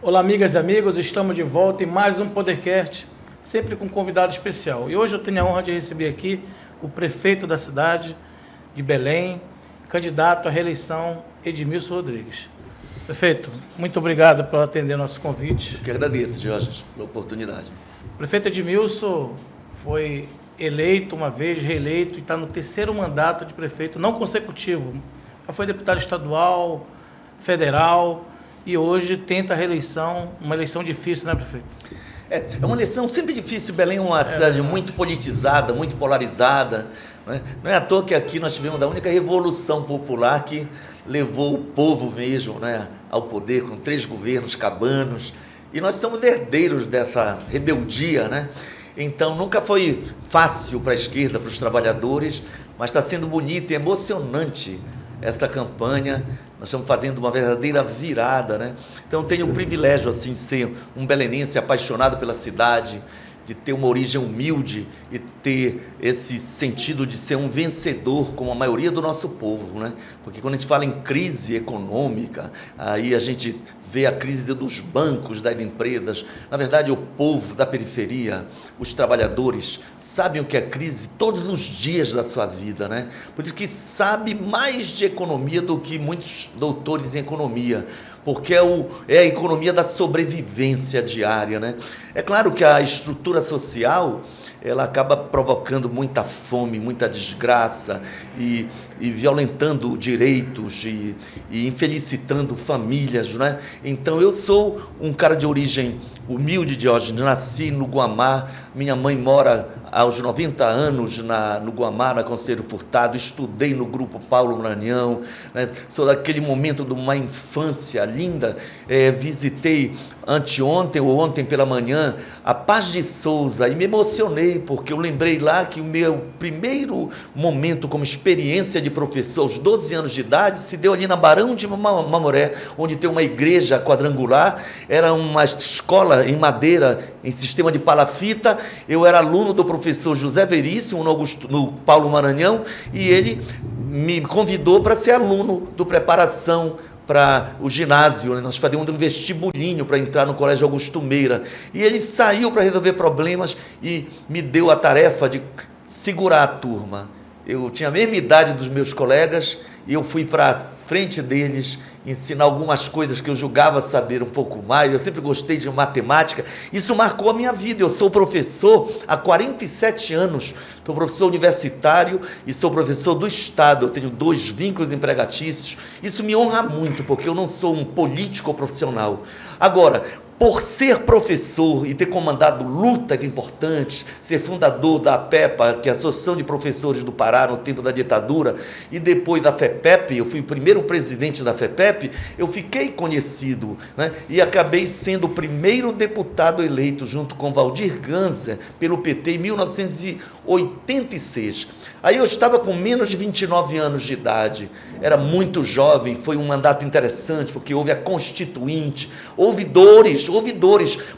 Olá, amigas e amigos, estamos de volta em mais um Podercast, sempre com um convidado especial. E hoje eu tenho a honra de receber aqui o prefeito da cidade de Belém, candidato à reeleição, Edmilson Rodrigues. Prefeito, muito obrigado por atender nosso convite. Eu que agradeço, Jorge, pela oportunidade. O prefeito Edmilson foi eleito uma vez, reeleito, e está no terceiro mandato de prefeito, não consecutivo. Já foi deputado estadual, federal, e hoje tenta a reeleição, uma eleição difícil, né, prefeito? É uma eleição sempre difícil. Belém é uma cidade muito politizada, muito polarizada. Né? Não é à toa que aqui nós tivemos a única revolução popular que levou o povo mesmo, né, ao poder, com 3 governos cabanos. E nós somos herdeiros dessa rebeldia, né? Então nunca foi fácil para a esquerda, para os trabalhadores, mas está sendo bonito e emocionante esta campanha. Nós estamos fazendo uma verdadeira virada, né? Então eu tenho o privilégio assim de ser um belenense apaixonado pela cidade, de ter uma origem humilde e ter esse sentido de ser um vencedor como a maioria do nosso povo, né? Porque quando a gente fala em crise econômica, aí a gente vê a crise dos bancos, das empresas. Na verdade, o povo da periferia, os trabalhadores, sabem o que é crise todos os dias da sua vida, né? Por isso que sabe mais de economia do que muitos doutores em economia, porque é a economia da sobrevivência diária, né? É claro que a estrutura social, ela acaba provocando muita fome, muita desgraça e violentando direitos e infelicitando famílias, né? Então eu sou um cara de origem humilde, Diógenes, nasci no Guamá, minha mãe mora aos 90 anos no Guamá, na Conselheiro Furtado, estudei no Grupo Paulo Maranhão, né? Sou daquele momento de uma infância linda, visitei anteontem ou ontem pela manhã a Paz de Souza e me emocionei, porque eu lembrei lá que o meu primeiro momento como experiência de professor, aos 12 anos de idade, se deu ali na Barão de Mamoré, onde tem uma igreja quadrangular, era uma escola em madeira, em sistema de palafita. Eu era aluno do professor José Veríssimo, no Paulo Maranhão, e ele me convidou para ser aluno do preparação para o ginásio, né? Nós fazíamos um vestibulinho para entrar no Colégio Augusto Meira, e ele saiu para resolver problemas e me deu a tarefa de segurar a turma. Eu tinha a mesma idade dos meus colegas e eu fui para frente deles ensinar algumas coisas que eu julgava saber um pouco mais. Eu sempre gostei de matemática, isso marcou a minha vida. Eu sou professor há 47 anos, sou professor universitário e sou professor do Estado. Eu tenho 2 vínculos empregatícios, isso me honra muito, porque eu não sou um político profissional. Agora, por ser professor e ter comandado lutas importantes, ser fundador da APEPA, que é a Associação de Professores do Pará, no tempo da ditadura, e depois da FEPEP, eu fui o primeiro presidente da FEPEP, eu fiquei conhecido, né? E acabei sendo o primeiro deputado eleito, junto com Valdir Ganser, pelo PT, em 1986. Aí eu estava com menos de 29 anos de idade, era muito jovem, foi um mandato interessante, porque houve a Constituinte, houve dores,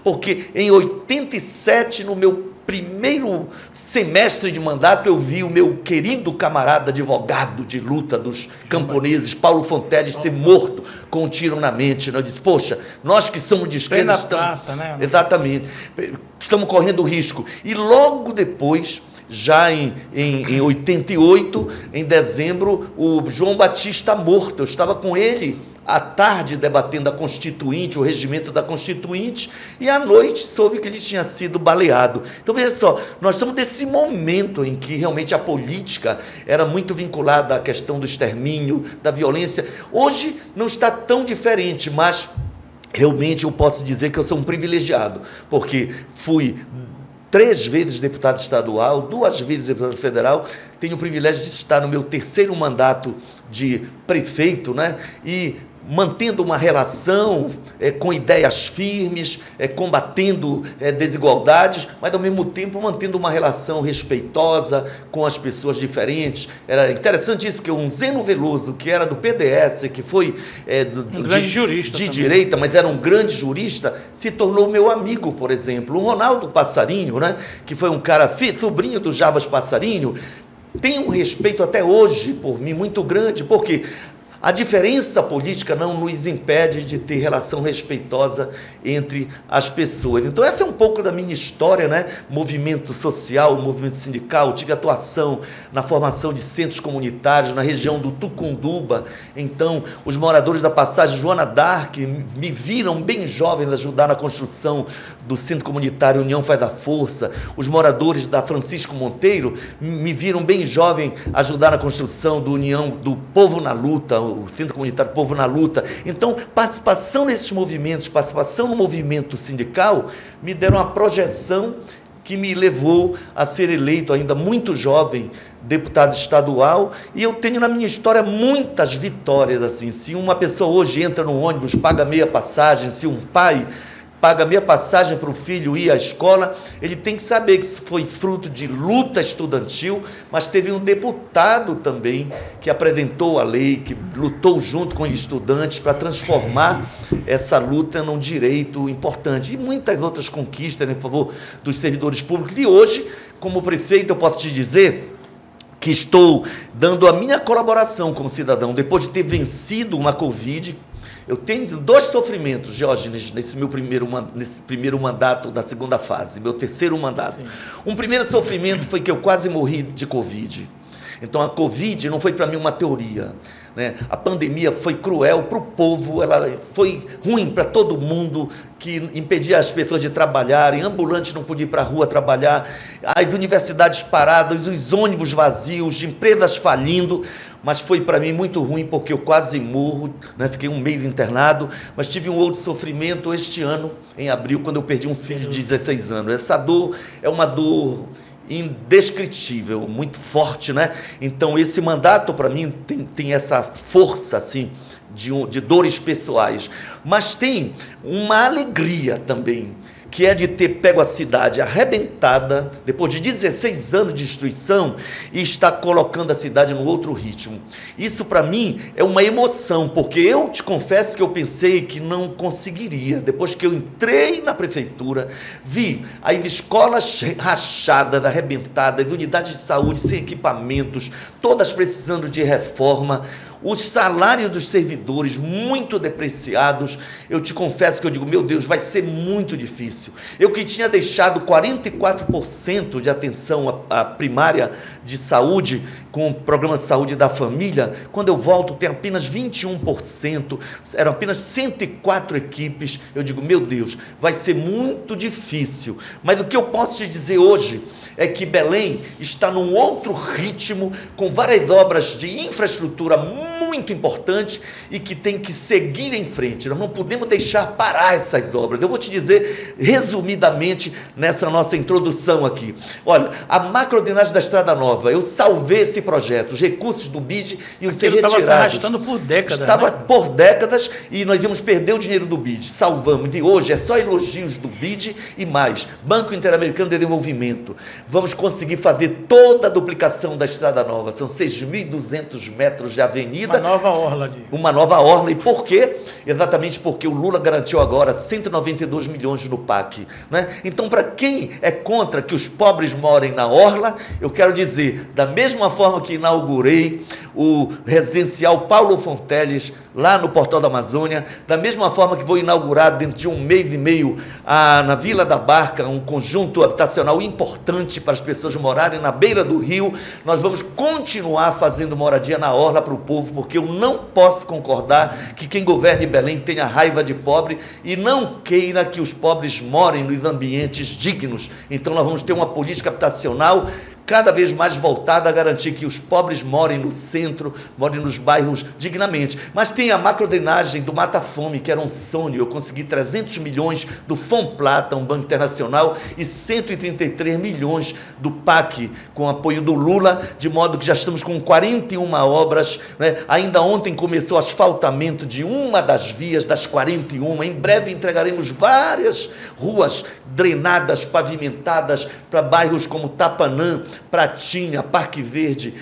porque em 87, no meu primeiro semestre de mandato, eu vi o meu querido camarada advogado de luta dos camponeses, Paulo Fonteles, ser morto com um tiro na mente, né? Eu disse, poxa, nós que somos de esquerda estamos... né? Exatamente, estamos correndo risco. E logo depois, já em 88, em dezembro, o João Batista morto, eu estava com ele à tarde debatendo a Constituinte, o regimento da Constituinte, e à noite soube que ele tinha sido baleado. Então veja só, nós estamos nesse momento em que realmente a política era muito vinculada à questão do extermínio, da violência. Hoje não está tão diferente, mas realmente eu posso dizer que eu sou um privilegiado, porque fui 3 vezes deputado estadual, 2 vezes deputado federal, tenho o privilégio de estar no meu 3º mandato de prefeito, né? E mantendo uma relação com ideias firmes, combatendo desigualdades, mas ao mesmo tempo mantendo uma relação respeitosa com as pessoas diferentes. Era interessante isso, porque um Zeno Veloso, que era do PDS, que foi um grande jurista de também, direita, mas era um grande jurista, se tornou meu amigo, por exemplo. O Ronaldo Passarinho, né, que foi um cara, sobrinho do Jabas Passarinho, tem um respeito até hoje por mim muito grande, porque a diferença política não nos impede de ter relação respeitosa entre as pessoas. Então essa é um pouco da minha história, né? Movimento social, movimento sindical, tive atuação na formação de centros comunitários na região do Tucunduba. Então os moradores da passagem Joana d'Arc me viram bem jovens ajudar na construção do centro comunitário União Faz a Força. Os moradores da Francisco Monteiro me viram bem jovem ajudar na construção do União do Povo na Luta, o Centro Comunitário Povo na Luta. Então, participação nesses movimentos, participação no movimento sindical, me deram uma projeção que me levou a ser eleito ainda muito jovem deputado estadual, e eu tenho na minha história muitas vitórias assim. Se uma pessoa hoje entra no ônibus, paga meia passagem, se um pai paga meia passagem para o filho ir à escola, ele tem que saber que isso foi fruto de luta estudantil, mas teve um deputado também que apresentou a lei, que lutou junto com os estudantes para transformar essa luta num direito importante. E muitas outras conquistas em favor dos servidores públicos. E hoje, como prefeito, eu posso te dizer que estou dando a minha colaboração como cidadão, depois de ter vencido uma Covid. Eu tenho 2 sofrimentos, Diógenes, nesse primeiro mandato da segunda fase, meu terceiro mandato. Sim. Um primeiro sofrimento foi que eu quase morri de Covid. Então a Covid não foi para mim uma teoria, né? A pandemia foi cruel para o povo, ela foi ruim para todo mundo, que impedia as pessoas de trabalharem, ambulantes não podiam ir para a rua trabalhar, as universidades paradas, os ônibus vazios, empresas falindo. Mas foi para mim muito ruim, porque eu quase morro, né? Fiquei um mês internado, mas tive um outro sofrimento este ano, em abril, quando eu perdi um filho de 16 anos. Essa dor é uma dor indescritível, muito forte, né? Então esse mandato para mim tem essa força assim de dores pessoais, mas tem uma alegria também, que é de ter pego a cidade arrebentada, depois de 16 anos de destruição, e estar colocando a cidade num outro ritmo. Isso para mim é uma emoção, porque eu te confesso que eu pensei que não conseguiria. Depois que eu entrei na prefeitura, vi as escolas rachadas, arrebentadas, unidades de saúde sem equipamentos, todas precisando de reforma, os salários dos servidores muito depreciados. Eu te confesso que eu digo, meu Deus, vai ser muito difícil. Eu que tinha deixado 44% de atenção à primária de saúde, com o programa de saúde da família, quando eu volto tem apenas 21%, eram apenas 104 equipes. Eu digo, meu Deus, vai ser muito difícil. Mas o que eu posso te dizer hoje é que Belém está num outro ritmo, com várias obras de infraestrutura muito importantes e que tem que seguir em frente. Nós não podemos deixar parar essas obras. Eu vou te dizer resumidamente nessa nossa introdução aqui. Olha, a macrodrenagem da Estrada Nova, eu salvei esse projeto, os recursos do BID iam ser retirados. Estava se arrastando por décadas. Estava, né? Por décadas, e nós íamos perder o dinheiro do BID. Salvamos. E hoje é só elogios do BID e mais. Banco Interamericano de Desenvolvimento. Vamos conseguir fazer toda a duplicação da Estrada Nova. São 6.200 metros de avenida. Uma nova orla. E por quê? Exatamente porque o Lula garantiu agora 192 milhões no PAC, né? Então, para quem é contra que os pobres morem na orla, eu quero dizer, da mesma forma que inaugurei o residencial Paulo Fonteles, lá no Portal da Amazônia, da mesma forma que vou inaugurar dentro de um mês e meio na Vila da Barca, um conjunto habitacional importante para as pessoas morarem na beira do rio, nós vamos continuar fazendo moradia na orla para o povo, porque eu não posso concordar que quem governe Belém tenha raiva de pobre e não queira que os pobres morem nos ambientes dignos. Então nós vamos ter uma política habitacional cada vez mais voltada a garantir que os pobres morem no centro, morem nos bairros dignamente. Mas tem a macrodrenagem do Mata Fome, que era um sonho. Eu consegui 300 milhões do Fomplata, um banco internacional, e 133 milhões do PAC, com apoio do Lula, de modo que já estamos com 41 obras, né? Ainda ontem começou o asfaltamento de uma das vias das 41. Em breve entregaremos várias ruas drenadas, pavimentadas, para bairros como Tapanã, Pratinha, Parque Verde,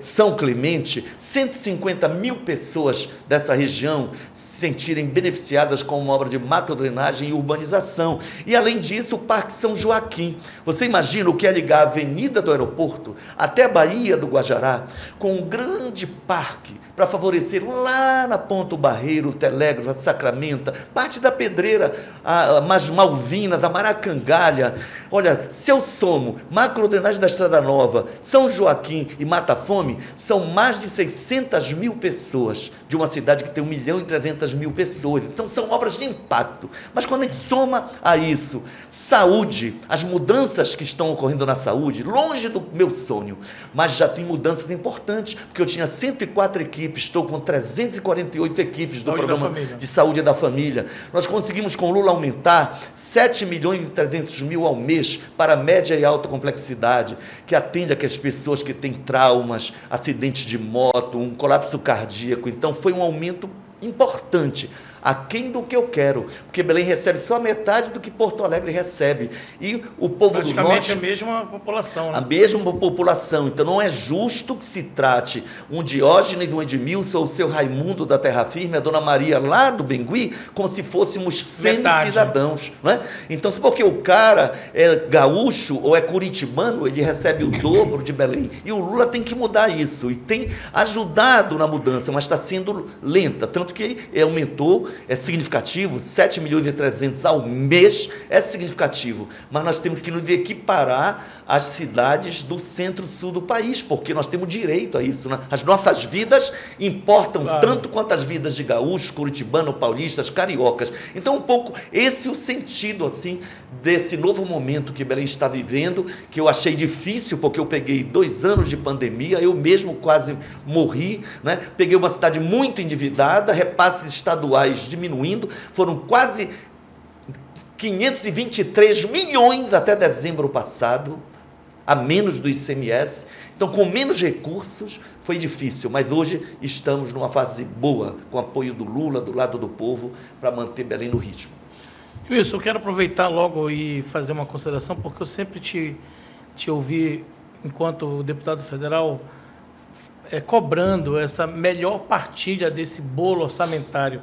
São Clemente, 150 mil pessoas dessa região se sentirem beneficiadas com uma obra de macrodrenagem e urbanização. E, além disso, o Parque São Joaquim. Você imagina o que é ligar a Avenida do Aeroporto até a Baía do Guajará, com um grande parque para favorecer lá na Ponta Barreiro, Telégrafo, Sacramento, parte da Pedreira, as Malvinas, a Maracangalha. Olha, se eu somo macrodrenagem da Estrada Nova, São Joaquim e Mata Fome, são mais de 600 mil pessoas de uma cidade que tem 1.300.000 pessoas. Então, são obras de impacto. Mas quando a gente soma a isso, saúde, as mudanças que estão ocorrendo na saúde, longe do meu sonho, mas já tem mudanças importantes, porque eu tinha 104 equipes, estou com 348 equipes do programa de saúde da família. Nós conseguimos com Lula aumentar 7.300.000 ao mês para média e alta complexidade, que atende aquelas pessoas que têm traumas, acidentes de moto, um colapso cardíaco. Então foi um aumento importante, aquém do que eu quero, porque Belém recebe só metade do que Porto Alegre recebe, e o povo do norte... Praticamente a mesma população, né? A mesma população, então não é justo que se trate um Diógenes, um Edmilson, ou o seu Raimundo da Terra Firme, a Dona Maria lá do Bengui, como se fôssemos semi-cidadãos, não é? Então, porque o cara é gaúcho ou é curitibano, ele recebe o dobro de Belém, e o Lula tem que mudar isso, e tem ajudado na mudança, mas está sendo lenta, tanto que aumentou, é significativo, 7.300.000 ao mês é significativo, mas nós temos que nos equiparar às cidades do centro-sul do país, porque nós temos direito a isso, né? As nossas vidas importam tanto quanto as vidas de gaúchos, curitibanos, paulistas, cariocas. Então, um pouco esse é o sentido, assim, desse novo momento que Belém está vivendo, que eu achei difícil, porque eu peguei 2 anos de pandemia, eu mesmo quase morri, né? Peguei uma cidade muito endividada, repasses estaduais diminuindo, foram quase 523 milhões até dezembro passado, a menos do ICMS. Então, com menos recursos, foi difícil, mas hoje estamos numa fase boa, com o apoio do Lula, do lado do povo, para manter Belém no ritmo. Wilson, eu quero aproveitar logo e fazer uma consideração, porque eu sempre te ouvi, enquanto deputado federal, cobrando essa melhor partilha desse bolo orçamentário.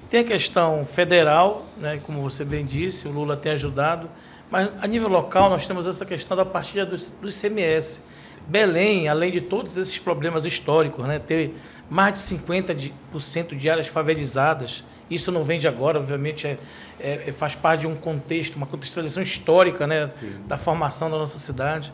Tem a questão federal, né, como você bem disse, o Lula tem ajudado, mas a nível local nós temos essa questão da partilha do ICMS. Belém, além de todos esses problemas históricos, né, ter mais de 50% de áreas favelizadas, isso não vem de agora, obviamente faz parte de um contexto, uma contextualização histórica, né, da formação da nossa cidade.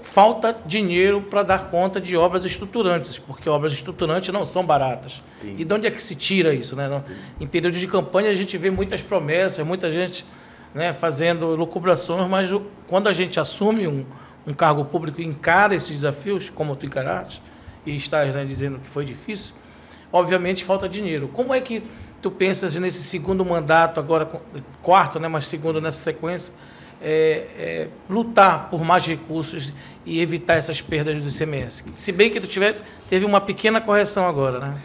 Falta dinheiro para dar conta de obras estruturantes, porque obras estruturantes não são baratas. Sim. E de onde é que se tira isso, né? Em período de campanha a gente vê muitas promessas, muita gente, né, fazendo lucubrações, mas quando a gente assume um cargo público e encara esses desafios, como tu encaraste, e estás, né, dizendo que foi difícil, obviamente falta dinheiro. Como é que tu pensas nesse segundo mandato, agora quarto, né, mas segundo nessa sequência, lutar por mais recursos e evitar essas perdas do ICMS? Se bem que teve uma pequena correção agora, né?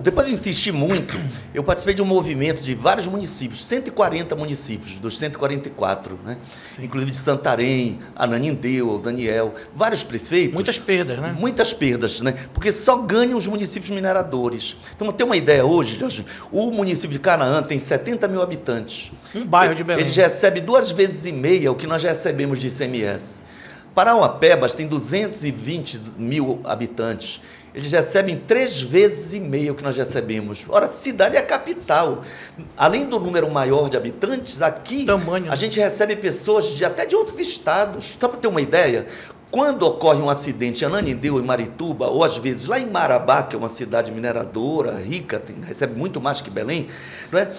Depois de insistir muito, eu participei de um movimento de vários municípios, 140 municípios, dos 144, né? Inclusive de Santarém, Ananindeua, Daniel, vários prefeitos. Muitas perdas, né? Muitas perdas, né? Porque só ganham os municípios mineradores. Então, para ter uma ideia hoje, Jorge, o município de Canaã tem 70 mil habitantes. Um bairro de Belém. Ele recebe 2,5 vezes o que nós já recebemos de ICMS. Parauapebas tem 220 mil habitantes. Eles recebem 3,5 vezes o que nós recebemos. Ora, a cidade é a capital. Além do número maior de habitantes, aqui a gente recebe pessoas até de outros estados. Só para ter uma ideia, quando ocorre um acidente em Ananindeua, em Marituba, ou às vezes lá em Marabá, que é uma cidade mineradora, rica, recebe muito mais que Belém, não é?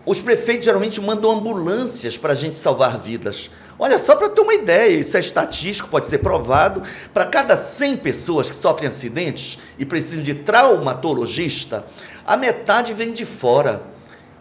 Os prefeitos geralmente mandam ambulâncias para a gente salvar vidas. Olha, só para ter uma ideia, isso é estatístico, pode ser provado, para cada 100 pessoas que sofrem acidentes e precisam de traumatologista, a metade vem de fora.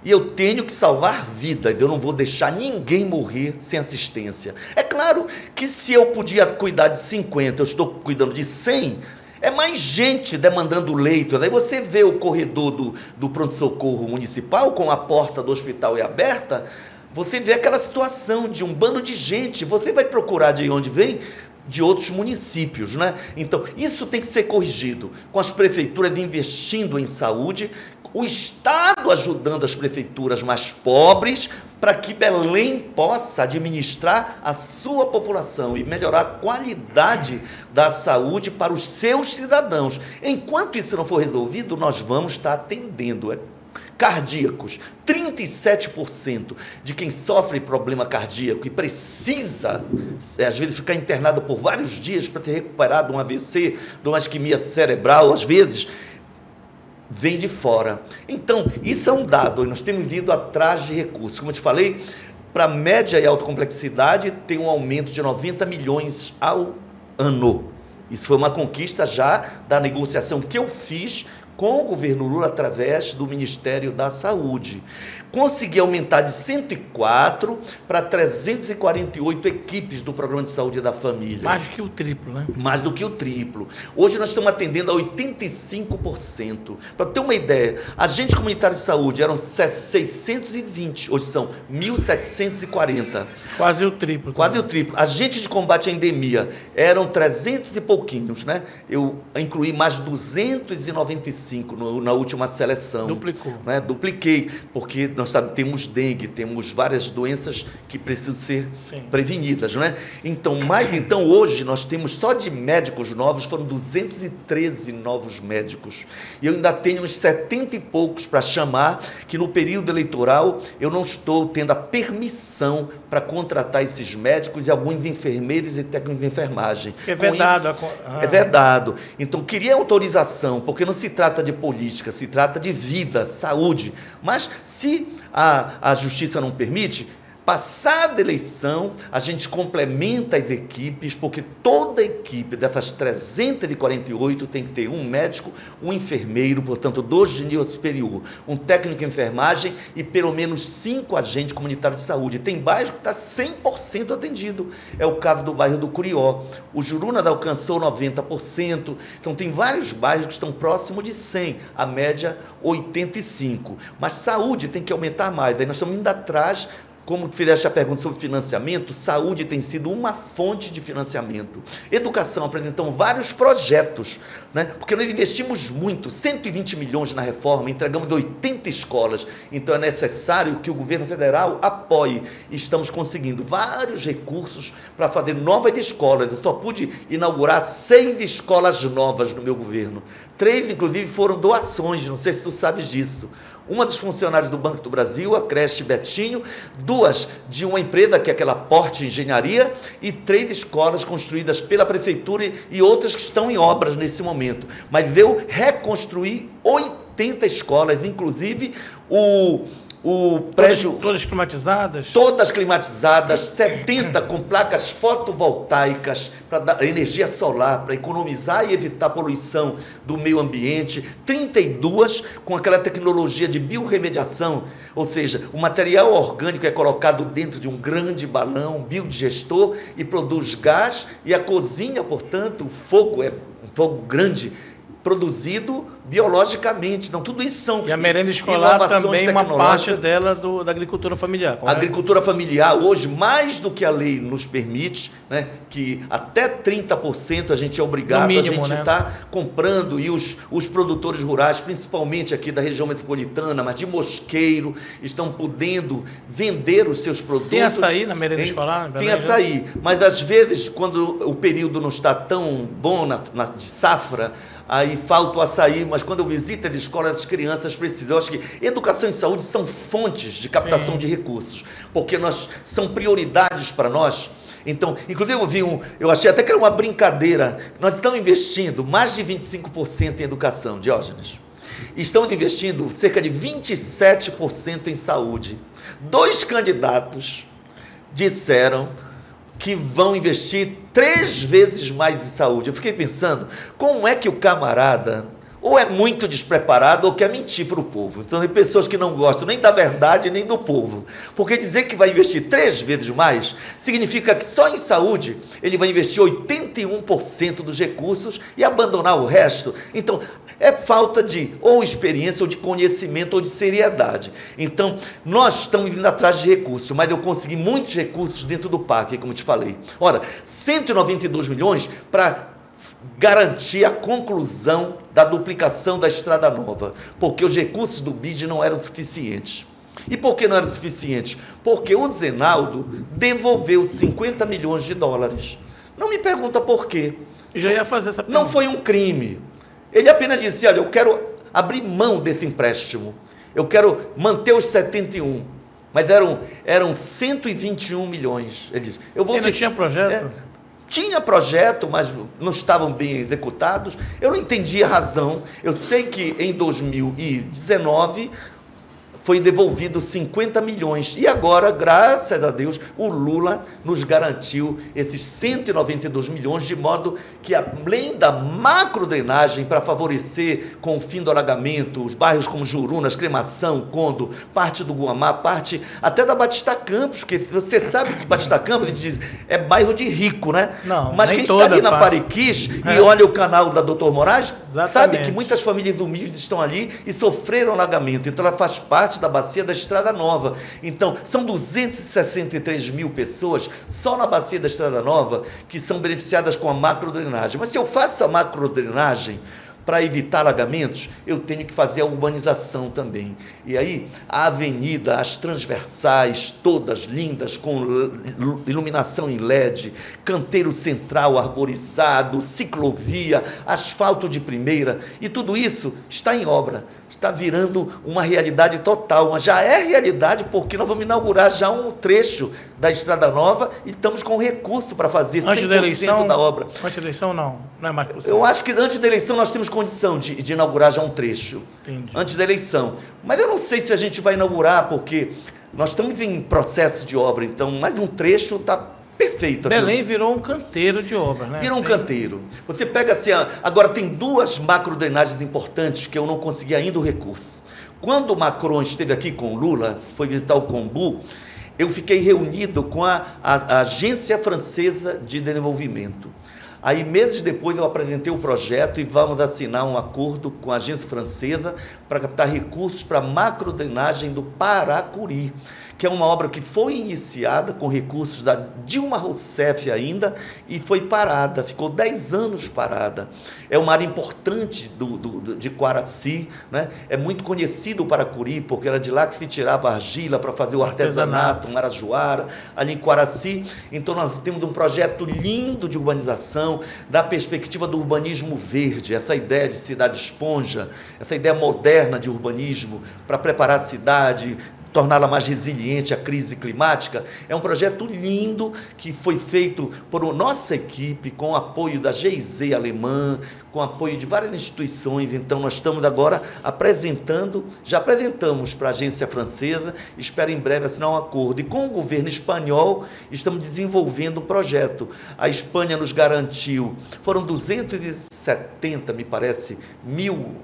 E eu tenho que salvar vidas, eu não vou deixar ninguém morrer sem assistência. É claro que se eu podia cuidar de 50, eu estou cuidando de 100, é mais gente demandando leito. Aí você vê o corredor do pronto-socorro municipal, com a porta do hospital aberta, você vê aquela situação de um bando de gente, você vai procurar de onde vem? De outros municípios, né? Então, isso tem que ser corrigido, com as prefeituras investindo em saúde, o Estado ajudando as prefeituras mais pobres, para que Belém possa administrar a sua população e melhorar a qualidade da saúde para os seus cidadãos. Enquanto isso não for resolvido, nós vamos estar atendendo cardíacos. 37% de quem sofre problema cardíaco e precisa, às vezes, ficar internado por vários dias para ter recuperado um AVC, de uma isquemia cerebral, às vezes, vem de fora. Então, isso é um dado, e nós temos ido atrás de recursos. Como eu te falei, para média e alta complexidade, tem um aumento de 90 milhões ao ano. Isso foi uma conquista já da negociação que eu fiz com o governo Lula através do Ministério da Saúde. Consegui aumentar de 104 para 348 equipes do Programa de Saúde da Família. Mais do que o triplo, né? Mais do que o triplo. Hoje nós estamos atendendo a 85%. Para ter uma ideia, agentes comunitários de saúde eram 620, hoje são 1.740. Quase o triplo. Quase o triplo. Agentes de combate à endemia eram 300 e pouquinhos, né? Eu incluí mais 295 na última seleção. Duplicou. Né? Dupliquei, porque nós temos dengue, temos várias doenças que precisam ser prevenidas, não é? Então, hoje nós temos só de médicos novos, foram 213 novos médicos. E eu ainda tenho uns 70 e poucos para chamar, que no período eleitoral eu não estou tendo a permissão para contratar esses médicos e alguns enfermeiros e técnicos de enfermagem. É vedado. É vedado. Então, queria autorização, porque não se trata de política, se trata de vida, saúde. Mas se a justiça não permite, passada a eleição, a gente complementa as equipes, porque toda a equipe dessas 348 tem que ter um médico, um enfermeiro, portanto, 2 de nível superior, um técnico de enfermagem e pelo menos 5 agentes comunitários de saúde. Tem bairro que está 100% atendido. É o caso do bairro do Curió. O Juruna alcançou 90%. Então, tem vários bairros que estão próximos de 100%, a média 85%. Mas saúde tem que aumentar mais. Aí nós estamos indo atrás. Como fizeste a pergunta sobre financiamento, saúde tem sido uma fonte de financiamento. Educação, apresentamos vários projetos, né? Porque nós investimos muito, 120 milhões na reforma, entregamos 80 escolas, então é necessário que o governo federal apoie. E estamos conseguindo vários recursos para fazer novas escolas. Eu só pude inaugurar 6 escolas novas no meu governo. 3, inclusive, foram doações, não sei se tu sabes disso. Uma dos funcionários do Banco do Brasil, a creche Betinho, 2 de uma empresa que é aquela Porte Engenharia e 3 escolas construídas pela prefeitura e outras que estão em obras nesse momento. Mas eu reconstruí 80 escolas, inclusive o prédio... Todas climatizadas? Todas climatizadas, 70 com placas fotovoltaicas para dar energia solar, para economizar e evitar a poluição do meio ambiente, 32 com aquela tecnologia de biorremediação, ou seja, o material orgânico é colocado dentro de um grande balão, um biodigestor, e produz gás, e a cozinha, portanto, o fogo é um fogo grande, produzido biologicamente. Então, tudo isso são e a merenda escolar também, uma parte dela da agricultura familiar. A agricultura familiar, hoje, mais do que a lei nos permite, né, que até 30% a gente é obrigado, mínimo, a gente está comprando, e os produtores rurais, principalmente aqui da região metropolitana, mas de Mosqueiro, estão podendo vender os seus produtos. Tem açaí na merenda escolar? Tem açaí, mas às vezes, quando o período não está tão bom de safra, aí falta o açaí, mas quando eu visito a escola, as crianças precisam. Eu acho que educação e saúde são fontes de captação de recursos, porque são prioridades para nós. Então, inclusive eu achei até que era uma brincadeira, nós estamos investindo mais de 25% em educação, Diógenes. Estamos investindo cerca de 27% em saúde. 2 candidatos disseram que vão investir 3 vezes mais em saúde. Eu fiquei pensando, como é que o camarada, ou é muito despreparado ou quer mentir para o povo. Então, tem pessoas que não gostam nem da verdade nem do povo. Porque dizer que vai investir 3 vezes mais significa que só em saúde ele vai investir 81% dos recursos e abandonar o resto. Então, é falta de ou experiência, ou de conhecimento, ou de seriedade. Então, nós estamos indo atrás de recursos, mas eu consegui muitos recursos dentro do PAC, como eu te falei. Ora, 192 milhões para garantir a conclusão da duplicação da Estrada Nova, porque os recursos do BID não eram suficientes. E por que não eram suficientes? Porque o Zenaldo devolveu 50 milhões de dólares. Não me pergunta por quê. Eu já ia fazer essa pergunta. Não foi um crime. Ele apenas disse, olha, eu quero abrir mão desse empréstimo. Eu quero manter os 71. Mas eram 121 milhões. Ele disse, eu vou Ele não tinha projeto? Tinha projeto, mas não estavam bem executados. Eu não entendi a razão. Eu sei que em 2019 foi devolvido 50 milhões. E agora, graças a Deus, o Lula nos garantiu esses 192 milhões, de modo que, além da macrodrenagem para favorecer com o fim do alagamento, os bairros como Jurunas, Cremação, Condo, parte do Guamá, parte até da Batista Campos, porque você sabe que Batista Campos, a gente diz, é bairro de rico, né? Não, mas quem está ali na Pariquis e olha o canal da Dr. Moraes, sabe que muitas famílias humildes estão ali e sofreram alagamento. Então, ela faz parte da bacia da Estrada Nova. Então, são 263 mil pessoas só na bacia da Estrada Nova que são beneficiadas com a macrodrenagem. Mas se eu faço a macrodrenagem para evitar alagamentos, eu tenho que fazer a urbanização também. E aí, a avenida, as transversais, todas lindas, com iluminação em LED, canteiro central arborizado, ciclovia, asfalto de primeira, e tudo isso está em obra, está virando uma realidade total, mas já é realidade porque nós vamos inaugurar já um trecho da Estrada Nova e estamos com recurso para fazer 100% da obra. Antes da eleição, não é mais possível. Eu acho que antes da eleição nós temos condição de inaugurar já um trecho. Entendi. Antes da eleição. Mas eu não sei se a gente vai inaugurar, porque nós estamos em processo de obra, então mais um trecho está perfeito. Belém virou um canteiro de obras, né? Virou um canteiro. Você pega assim, agora tem 2 macrodrenagens importantes que eu não consegui ainda o recurso. Quando o Macron esteve aqui com o Lula, foi visitar o Combu, eu fiquei reunido com a Agência Francesa de Desenvolvimento. Aí, meses depois, eu apresentei o projeto e vamos assinar um acordo com a agência francesa para captar recursos para a macrodrenagem do Paracuri, que é uma obra que foi iniciada com recursos da Dilma Rousseff ainda e foi parada, ficou 10 anos parada. É uma área importante de Quaraci, né? É muito conhecido o Paracuri, porque era de lá que se tirava argila para fazer o artesanato, marajoara, ali em Quaraci. Então, nós temos um projeto lindo de urbanização, da perspectiva do urbanismo verde, essa ideia de cidade esponja, essa ideia moderna de urbanismo para preparar a cidade, torná-la mais resiliente à crise climática. É um projeto lindo que foi feito por nossa equipe, com o apoio da GIZ alemã, com o apoio de várias instituições. Então, nós estamos agora já apresentamos para a agência francesa, espero em breve assinar um acordo. E com o governo espanhol, estamos desenvolvendo um projeto. A Espanha nos garantiu, foram 270, me parece, mil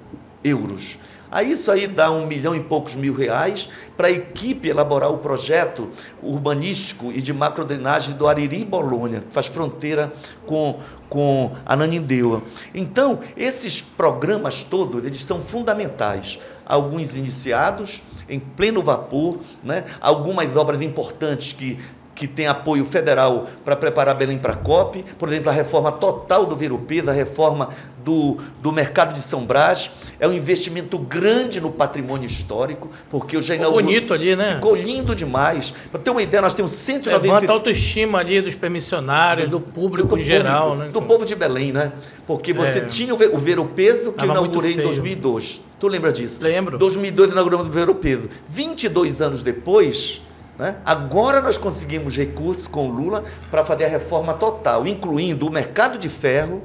euros. Isso aí dá 1 milhão e poucos mil reais para a equipe elaborar o projeto urbanístico e de macrodrenagem do Ariri Bolonha, que faz fronteira com Ananindeua. Então, esses programas todos, eles são fundamentais. Alguns iniciados em pleno vapor, né? Algumas obras importantes que tem apoio federal para preparar Belém para a COP, por exemplo, a reforma total do Ver-o-Peso, a reforma do mercado de São Brás, é um investimento grande no patrimônio histórico, porque eu já inaugurei. Ficou bonito ali, né? Ficou lindo demais. Para ter uma ideia, nós temos 190... Levanta a autoestima ali dos permissionários, do público em geral, né? Do povo de Belém, né? Porque você tinha o Ver-o-Peso, que eu inaugurei em 2002. Tu lembra disso? Lembro. 2002 inauguramos o Ver-o-Peso. 22 anos depois... né? Agora nós conseguimos recursos com o Lula para fazer a reforma total, incluindo o mercado de ferro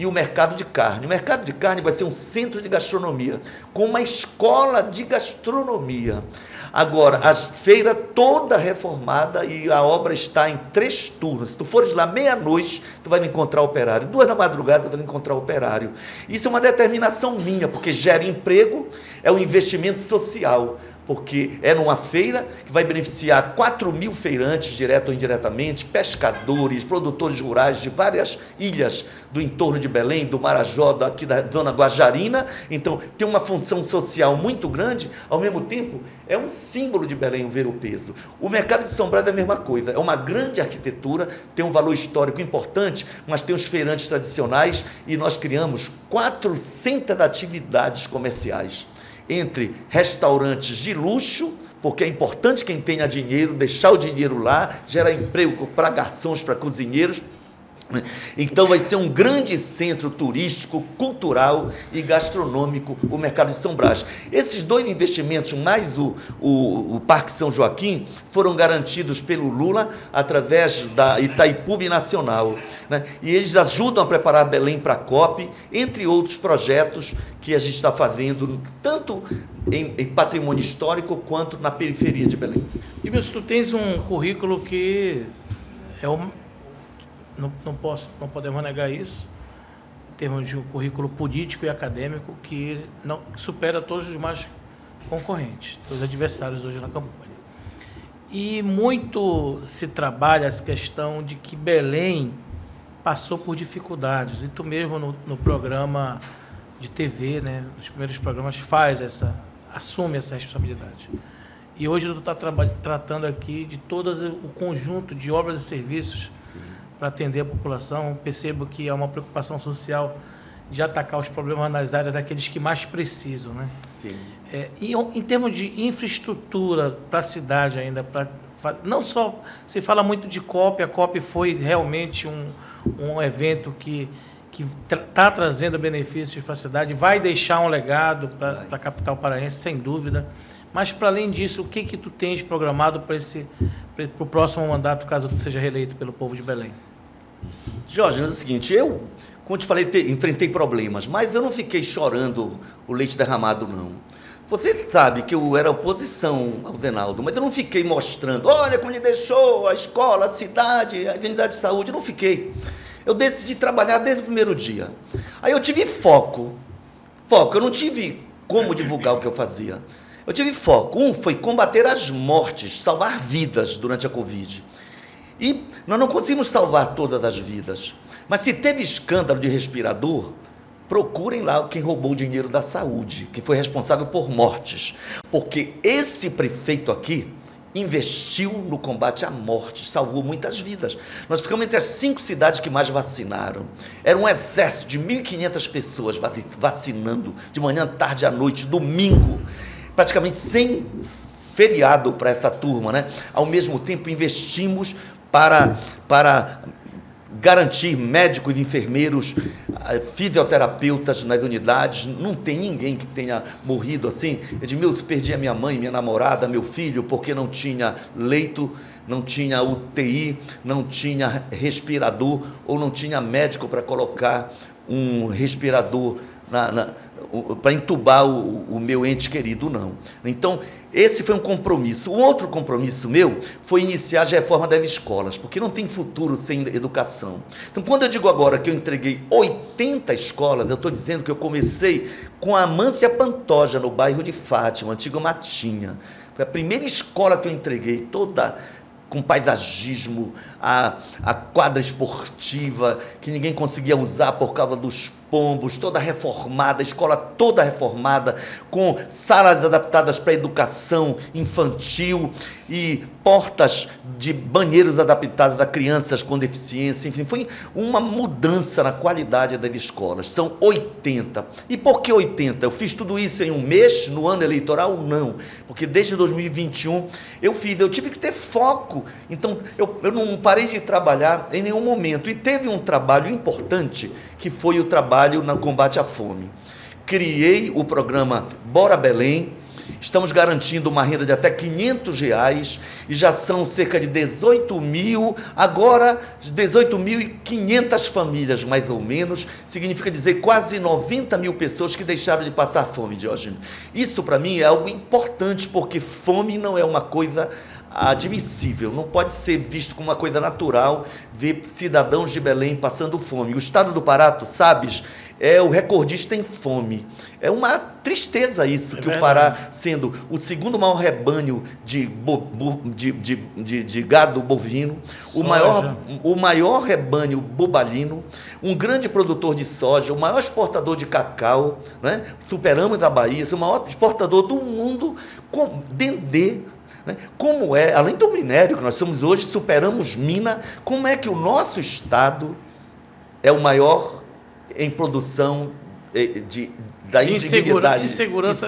e o mercado de carne. O mercado de carne vai ser um centro de gastronomia, com uma escola de gastronomia. Agora, a feira toda reformada e a obra está em 3 turnos. Se tu fores lá meia-noite, tu vai encontrar operário. 2 da madrugada, tu vai encontrar operário. Isso é uma determinação minha, porque gera emprego, é um investimento social. Porque é numa feira que vai beneficiar 4.000 feirantes, direto ou indiretamente, pescadores, produtores rurais de várias ilhas do entorno de Belém, do Marajó, daqui da Dona Guajarina. Então, tem uma função social muito grande, ao mesmo tempo, é um símbolo de Belém o Ver-o-Peso. O mercado de São Brás é a mesma coisa, é uma grande arquitetura, tem um valor histórico importante, mas tem os feirantes tradicionais e nós criamos 400 atividades comerciais. Entre restaurantes de luxo, porque é importante quem tenha dinheiro, deixar o dinheiro lá, gera emprego para garçons, para cozinheiros. Então vai ser um grande centro turístico, cultural e gastronômico, o Mercado de São Brás. Esses 2 investimentos, mais o Parque São Joaquim, foram garantidos pelo Lula através da Itaipu Binacional, né? E eles ajudam a preparar Belém para a COP, entre outros projetos que a gente está fazendo, tanto em patrimônio histórico quanto na periferia de Belém. E mesmo tu tens um currículo que não podemos negar isso, em termos de um currículo político e acadêmico que não supera todos os demais concorrentes, os adversários hoje na campanha. E muito se trabalha essa questão de que Belém passou por dificuldades, e tu mesmo no programa de TV, né, nos primeiros programas, assume essa responsabilidade. E hoje tu está tratando aqui de todo o conjunto de obras e serviços para atender a população. Percebo que há uma preocupação social de atacar os problemas nas áreas daqueles que mais precisam, né? Sim. E em termos de infraestrutura para a cidade ainda, não só, se fala muito de COP, a COP foi realmente um evento que está trazendo benefícios para a cidade, vai deixar um legado para a capital paraense, sem dúvida. Mas, para além disso, o que tu tens programado para o próximo mandato, caso tu seja reeleito pelo povo de Belém? Jorge, é o seguinte, como te falei, enfrentei problemas, mas eu não fiquei chorando o leite derramado, não. Você sabe que eu era oposição ao Zenaldo, mas eu não fiquei mostrando, olha como ele deixou a escola, a cidade, a unidade de saúde, eu não fiquei. Eu decidi trabalhar desde o primeiro dia. Aí eu tive foco, eu não tive como divulgar o que eu fazia. Eu tive foco. Um foi combater as mortes, salvar vidas durante a Covid. E nós não conseguimos salvar todas as vidas. Mas se teve escândalo de respirador, procurem lá quem roubou o dinheiro da saúde, que foi responsável por mortes. Porque esse prefeito aqui investiu no combate à morte, salvou muitas vidas. Nós ficamos entre as 5 cidades que mais vacinaram. Era um exército de 1.500 pessoas vacinando, de manhã, tarde, à noite, domingo, praticamente sem feriado para essa turma, né? Ao mesmo tempo, investimos para garantir médicos, enfermeiros, fisioterapeutas nas unidades. Não tem ninguém que tenha morrido assim. Edmilson, perdi a minha mãe, minha namorada, meu filho, porque não tinha leito, não tinha UTI, não tinha respirador, ou não tinha médico para colocar um respirador para entubar o meu ente querido, não. Então, esse foi um compromisso. O outro compromisso meu foi iniciar a reforma das escolas, porque não tem futuro sem educação. Então, quando eu digo agora que eu entreguei 80 escolas, eu estou dizendo que eu comecei com a Amância Pantoja, no bairro de Fátima, antiga Matinha. Foi a primeira escola que eu entreguei, toda com paisagismo, a quadra esportiva, que ninguém conseguia usar por causa dos pombos, toda reformada, a escola toda reformada, com salas adaptadas para a educação infantil e portas de banheiros adaptados a crianças com deficiência. Enfim, foi uma mudança na qualidade das escolas. São 80. E por que 80? Eu fiz tudo isso em um mês, no ano eleitoral? Não, porque desde 2021 eu tive que ter foco. Então, eu não parei de trabalhar em nenhum momento. E teve um trabalho importante, que foi o trabalho no combate à fome. Criei o programa Bora Belém, estamos garantindo uma renda de até R$500 e já são cerca de 18 mil, agora 18.500 famílias, mais ou menos, significa dizer quase 90 mil pessoas que deixaram de passar fome, Diógenes. Isso para mim é algo importante, porque fome não é uma coisa admissível, não pode ser visto como uma coisa natural ver cidadãos de Belém passando fome. O estado do Pará, tu sabes, é o recordista em fome. É uma tristeza isso, que verdade. O Pará, sendo o segundo maior rebanho de gado bovino, o maior rebanho bobalino, um grande produtor de soja, o maior exportador de cacau, né? Superamos a Bahia, o maior exportador do mundo, com Dendê. Como é, além do minério que nós somos hoje, superamos Minas, como é que o nosso estado é o maior em produção da individualidade, insegurança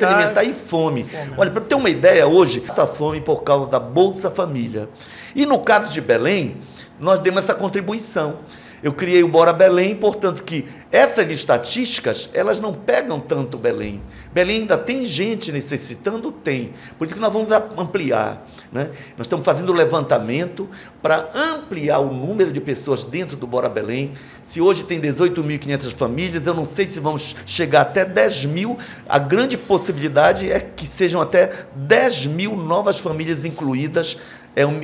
alimentar e fome. Olha, para ter uma ideia, hoje, essa fome por causa da Bolsa Família. E no caso de Belém, nós demos essa contribuição. Eu criei o Bora Belém, portanto que essas estatísticas, elas não pegam tanto Belém. Belém ainda tem gente necessitando? Tem. Por isso que nós vamos ampliar, né? Nós estamos fazendo o levantamento para ampliar o número de pessoas dentro do Bora Belém. Se hoje tem 18.500 famílias, eu não sei se vamos chegar até 10 mil. A grande possibilidade é que sejam até 10 mil novas famílias incluídas.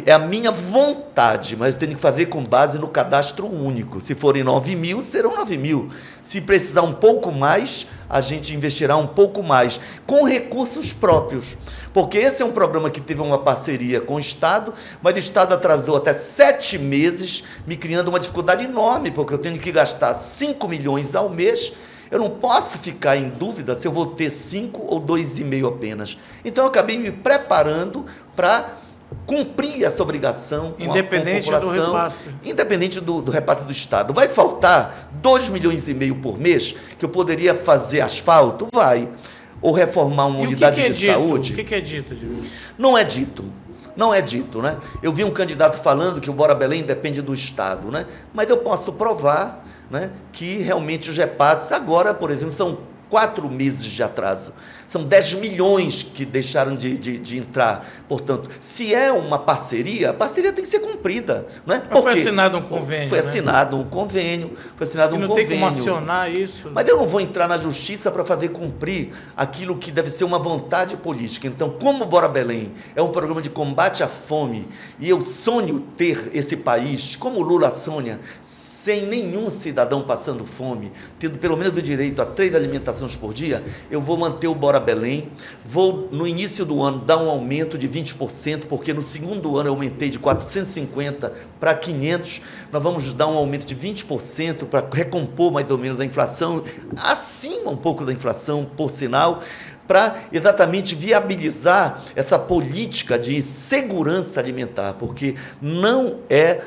É a minha vontade, mas eu tenho que fazer com base no cadastro único. Se forem 9 mil, serão 9 mil. Se precisar um pouco mais, a gente investirá um pouco mais, com recursos próprios. Porque esse é um programa que teve uma parceria com o Estado, mas o Estado atrasou até 7 meses, me criando uma dificuldade enorme, porque eu tenho que gastar 5 milhões ao mês. Eu não posso ficar em dúvida se eu vou ter 5 ou 2,5 apenas. Então, eu acabei me preparando para cumprir essa obrigação com a população, do repasse. Independente do repasse do Estado. Vai faltar 2,5 milhões por mês que eu poderia fazer asfalto? Vai. Ou reformar uma unidade de saúde? O que é dito? Não é dito. Não é dito, né? Eu vi um candidato falando que o Bora Belém depende do Estado, né? Mas eu posso provar, né, que realmente os repasses agora, por exemplo, são 4 meses de atraso. São 10 milhões que deixaram de entrar. Portanto, se é uma parceria, a parceria tem que ser cumprida. Não é? Mas foi assinado um convênio. Foi assinado um convênio. Foi assinado um convênio. Não tem como acionar isso. Mas eu não vou entrar na justiça para fazer cumprir aquilo que deve ser uma vontade política. Então, como o Bora Belém é um programa de combate à fome, e eu sonho ter esse país, como o Lula sonha, sem nenhum cidadão passando fome, tendo pelo menos o direito a 3 alimentações por dia, eu vou manter o Bora Belém, vou no início do ano dar um aumento de 20%, porque no segundo ano eu aumentei de 450 para 500, nós vamos dar um aumento de 20% para recompor mais ou menos a inflação, acima um pouco da inflação, por sinal, para exatamente viabilizar essa política de segurança alimentar, porque não é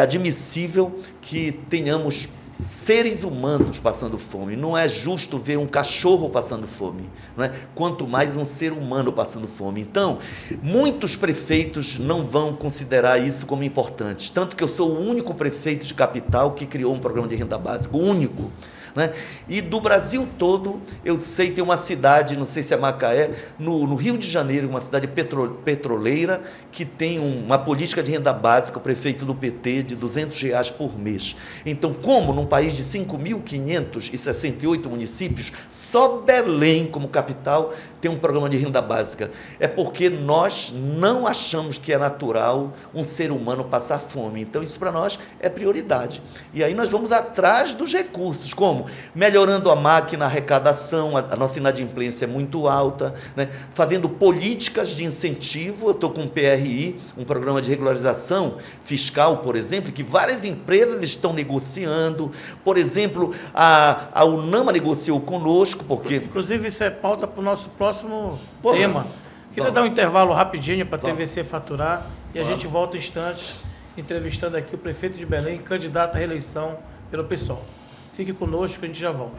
admissível que tenhamos seres humanos passando fome. Não é justo ver um cachorro passando fome, não é? Quanto mais um ser humano passando fome. Então, muitos prefeitos não vão considerar isso como importante. Tanto que eu sou o único prefeito de capital que criou um programa de renda básica, o único. Né? E do Brasil todo, eu sei que tem uma cidade, não sei se é Macaé, no Rio de Janeiro, uma cidade petroleira, que tem uma política de renda básica, o prefeito do PT, de R$200 por mês. Então, como num país de 5.568 municípios, só Belém, como capital, tem um programa de renda básica? É porque nós não achamos que é natural um ser humano passar fome. Então, isso para nós é prioridade. E aí nós vamos atrás dos recursos, como melhorando a máquina, a arrecadação, a nossa inadimplência é muito alta, né? Fazendo políticas de incentivo. Eu estou com o PRI, um programa de regularização fiscal, por exemplo, que várias empresas estão negociando. Por exemplo, a UNAMA negociou conosco, porque... Inclusive, isso é pauta para o nosso próximo tema. Queria dar um intervalo rapidinho para a TVC faturar e a gente volta em instantes entrevistando aqui o prefeito de Belém, candidato à reeleição pelo PSOL. Fique conosco que a gente já volta.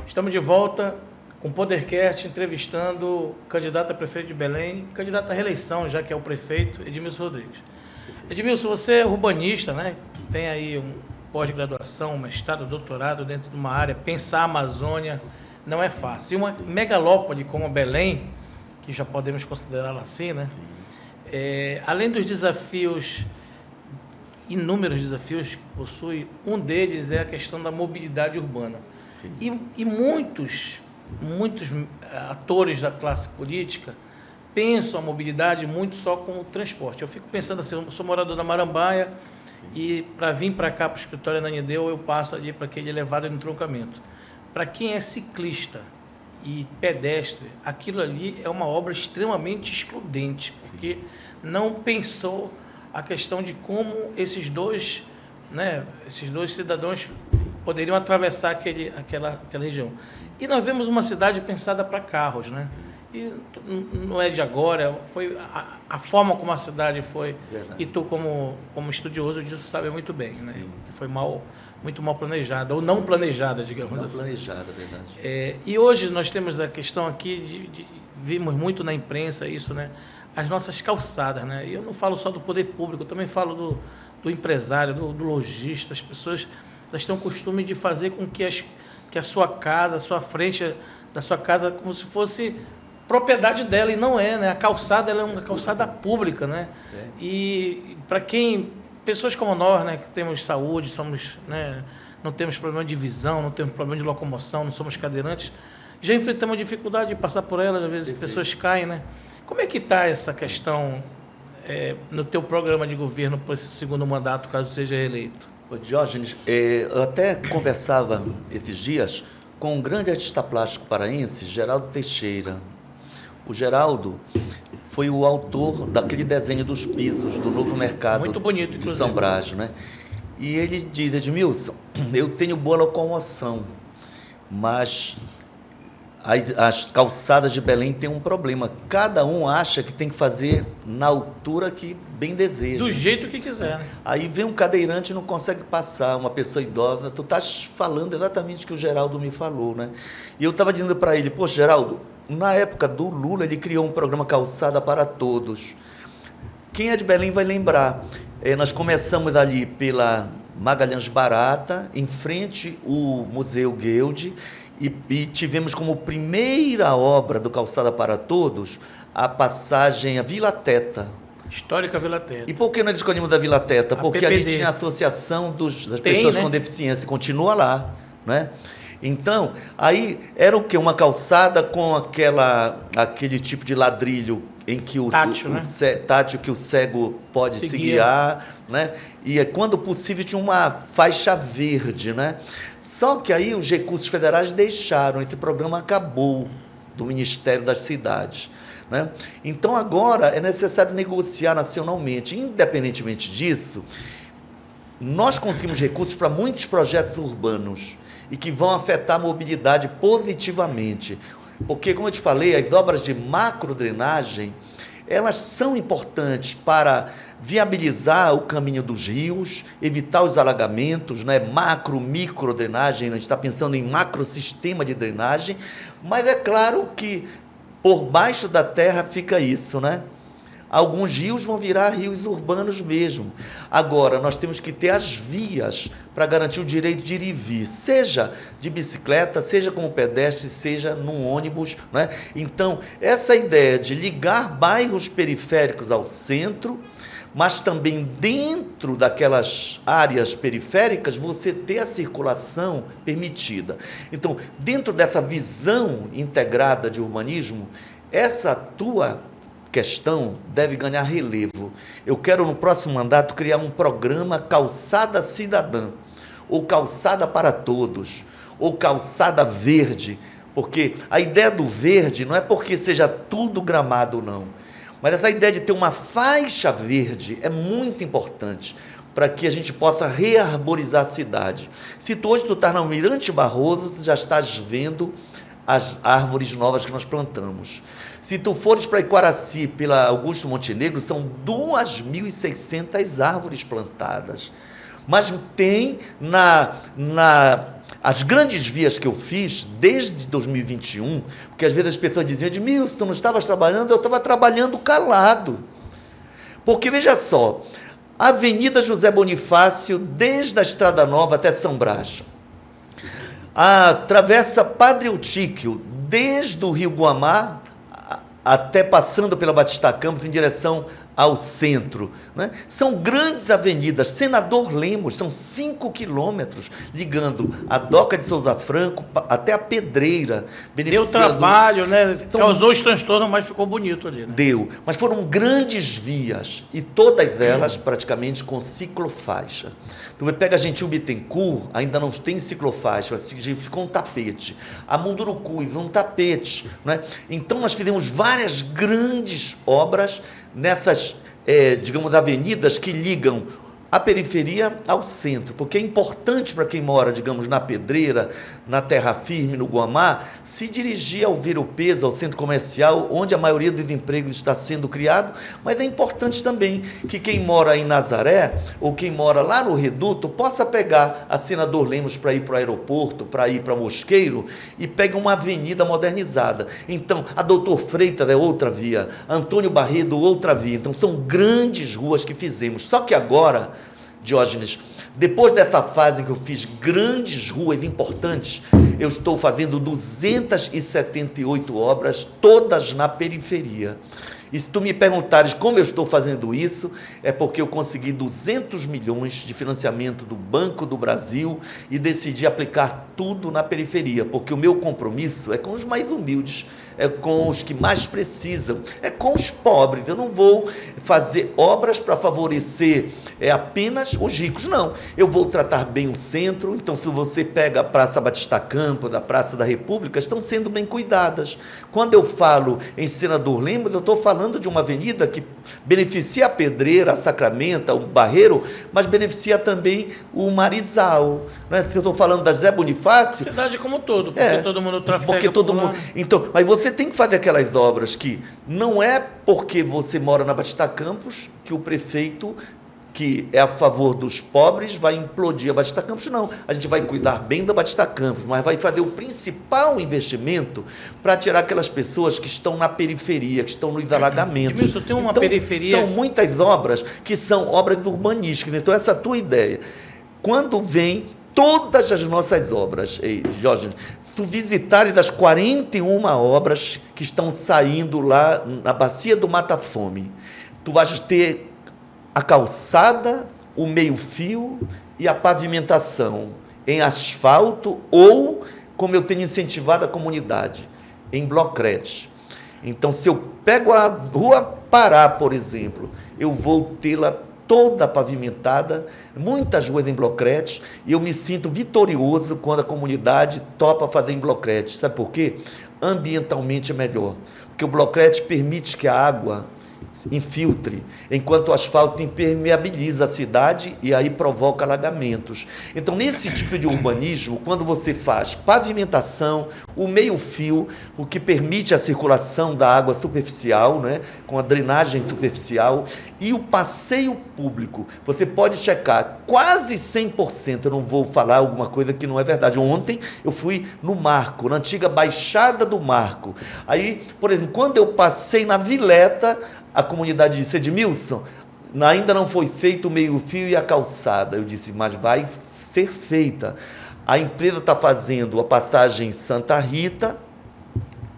Estamos de volta com o Podercast entrevistando o candidato a prefeito de Belém, candidato à reeleição, já que é o prefeito, Edmilson Rodrigues. Edmilson, você é urbanista, né? Tem aí um pós-graduação, um mestrado, doutorado dentro de uma área. Pensar a Amazônia não é fácil. E uma megalópole como Belém, que já podemos considerá-la assim, né? Além dos desafios, inúmeros desafios que possui, um deles é a questão da mobilidade urbana. E muitos atores da classe política pensam a mobilidade muito só com o transporte. Eu fico pensando assim, eu sou morador da Marambaia, e para vir para cá, para o escritório da Anideu, eu passo ali para aquele elevado de entroncamento. Para quem é ciclista e pedestre, aquilo ali é uma obra extremamente excludente, porque não pensou a questão de como esses dois cidadãos poderiam atravessar aquela região. E nós vemos uma cidade pensada para carros, né? E não é de agora, foi a forma como a cidade foi. Verdade. E tu, como estudioso disso, sabe muito bem, né? Que foi muito mal planejada, ou não planejada, digamos assim. Não planejada, verdade. E hoje nós temos a questão aqui, vimos muito na imprensa isso, né? As nossas calçadas, né? E eu não falo só do poder público, eu também falo do empresário, do lojista. As pessoas, elas têm o costume de fazer com que a sua casa, a sua frente da sua casa, como se fosse propriedade dela, e não é, né? A calçada, ela é uma calçada pública, né? E para pessoas como nós, né, que temos saúde, somos, né, não temos problema de visão, não temos problema de locomoção, não somos cadeirantes, já enfrentamos dificuldade de passar por elas, às vezes pessoas caem, né? Como é que está essa questão no teu programa de governo para esse segundo mandato, caso seja reeleito? Diógenes, eu até conversava esses dias com um grande artista plástico paraense, Geraldo Teixeira. O Geraldo foi o autor daquele desenho dos pisos do Novo Mercado. Muito bonito, inclusive. De São Brás, né? E ele diz: Edmilson, eu tenho boa locomoção, mas as calçadas de Belém têm um problema. Cada um acha que tem que fazer na altura que bem deseja. Do jeito que quiser. Aí vem um cadeirante e não consegue passar, uma pessoa idosa. Tu estás falando exatamente o que o Geraldo me falou, né? E eu estava dizendo para ele: poxa, Geraldo, na época do Lula, ele criou um programa Calçada para Todos. Quem é de Belém vai lembrar. Nós começamos ali pela Magalhães Barata, em frente ao Museu Guild, e tivemos como primeira obra do Calçada para Todos a passagem à Vila Teta. Histórica Vila Teta. E por que nós escolhemos a Vila Teta? Porque ali tinha a associação das pessoas, né, com deficiência, continua lá, né? Então, aí era o quê? Uma calçada com aquele tipo de ladrilho em que tátil que o cego pode se guiar, né? E quando possível tinha uma faixa verde, né? Só que aí os recursos federais deixaram, esse programa acabou do Ministério das Cidades, né? Então agora é necessário negociar nacionalmente. Independentemente disso, nós conseguimos recursos para muitos projetos urbanos e que vão afetar a mobilidade positivamente. Porque, como eu te falei, as obras de macrodrenagem, elas são importantes para viabilizar o caminho dos rios, evitar os alagamentos, né? Microdrenagem, a gente está pensando em macrosistema de drenagem, mas é claro que por baixo da terra fica isso, né? Alguns rios vão virar rios urbanos mesmo. Agora, nós temos que ter as vias para garantir o direito de ir e vir, seja de bicicleta, seja como pedestre, seja num ônibus, né? Então, essa ideia de ligar bairros periféricos ao centro, mas também dentro daquelas áreas periféricas, você ter a circulação permitida. Então, dentro dessa visão integrada de urbanismo, essa tua questão deve ganhar relevo. Eu quero, no próximo mandato, criar um programa Calçada Cidadã, ou Calçada para Todos, ou Calçada Verde, porque a ideia do verde não é porque seja tudo gramado, não, mas essa ideia de ter uma faixa verde é muito importante para que a gente possa rearborizar a cidade. Se hoje tu estás no Almirante Barroso, tu já estás vendo as árvores novas que nós plantamos. Se tu fores para Iquaraci, pela Augusto Montenegro, são 2.600 árvores plantadas. Mas tem na as grandes vias que eu fiz desde 2021, porque às vezes as pessoas diziam, Edmilson, tu não estavas trabalhando? Eu estava trabalhando calado. Porque, veja só, a Avenida José Bonifácio, desde a Estrada Nova até São Brás, a Travessa Padre Eutíquio, desde o Rio Guamá até passando pela Batista Campos em direção ao centro, né? São grandes avenidas. Senador Lemos, são 5 quilômetros, ligando a Doca de Souza Franco até a Pedreira. Deu trabalho, né? Causou os transtornos, mas ficou bonito ali, né? Deu, mas foram grandes vias, e todas elas praticamente com ciclofaixa. Tu pega a Gentil Bittencourt, ainda não tem ciclofaixa, ficou um tapete. A Mundurucus, um tapete, né? Então nós fizemos várias grandes obras nessas, digamos, avenidas que ligam a periferia ao centro, porque é importante para quem mora, digamos, na Pedreira, na Terra Firme, no Guamá, se dirigir ao Ver-o-Peso, ao centro comercial, onde a maioria dos empregos está sendo criado, mas é importante também que quem mora em Nazaré, ou quem mora lá no Reduto, possa pegar a Senador Lemos para ir para o aeroporto, para ir para Mosqueiro, e pegue uma avenida modernizada. Então, a Doutor Freitas é outra via, Antônio Barredo, outra via. Então, são grandes ruas que fizemos. Só que agora, Diógenes, depois dessa fase em que eu fiz grandes ruas importantes, eu estou fazendo 278 obras, todas na periferia. E se tu me perguntares como eu estou fazendo isso, é porque eu consegui 200 milhões de financiamento do Banco do Brasil e decidi aplicar tudo na periferia, porque o meu compromisso é com os mais humildes, é com os que mais precisam, é com os pobres. Eu não vou fazer obras para favorecer apenas os ricos, não. Eu vou tratar bem o centro. Então, se você pega a Praça Batista Campos, a Praça da República, estão sendo bem cuidadas. Quando eu falo em Senador Lemos, eu estou falando de uma avenida que beneficia a Pedreira, a Sacramento, o Barreiro, mas beneficia também o Marizal, né? Se eu estou falando da Zé Bonifácio... A cidade como um todo, porque todo mundo trafega. Porque todo mundo... Então, mas você tem que fazer aquelas obras que não é porque você mora na Batista Campos que o prefeito, que é a favor dos pobres, vai implodir a Batista Campos. Não, a gente vai cuidar bem da Batista Campos, mas vai fazer o principal investimento para tirar aquelas pessoas que estão na periferia, que estão nos alagamentos. Edmilson, tem uma periferia... São muitas obras que são obras urbanísticas. Então, essa é a tua ideia. Quando vem todas as nossas obras, Jorge, tu visitares das 41 obras que estão saindo lá na Bacia do Mata Fome, tu vais ter a calçada, o meio-fio e a pavimentação em asfalto ou, como eu tenho incentivado a comunidade, em blocretes. Então, se eu pego a Rua Pará, por exemplo, eu vou tê-la toda pavimentada, muitas ruas em blocretes, e eu me sinto vitorioso quando a comunidade topa fazer em blocretes. Sabe por quê? Ambientalmente é melhor, porque o blocrete permite que a água infiltre, enquanto o asfalto impermeabiliza a cidade e aí provoca alagamentos. Então, nesse tipo de urbanismo, quando você faz pavimentação, o meio-fio, o que permite a circulação da água superficial, né, com a drenagem superficial, e o passeio público, você pode checar quase 100%, eu não vou falar alguma coisa que não é verdade. Ontem eu fui no Marco, na antiga Baixada do Marco. Aí, por exemplo, quando eu passei na Vileta, a comunidade disse, Edmilson, ainda não foi feito o meio-fio e a calçada. Eu disse, mas vai ser feita. A empresa está fazendo a passagem Santa Rita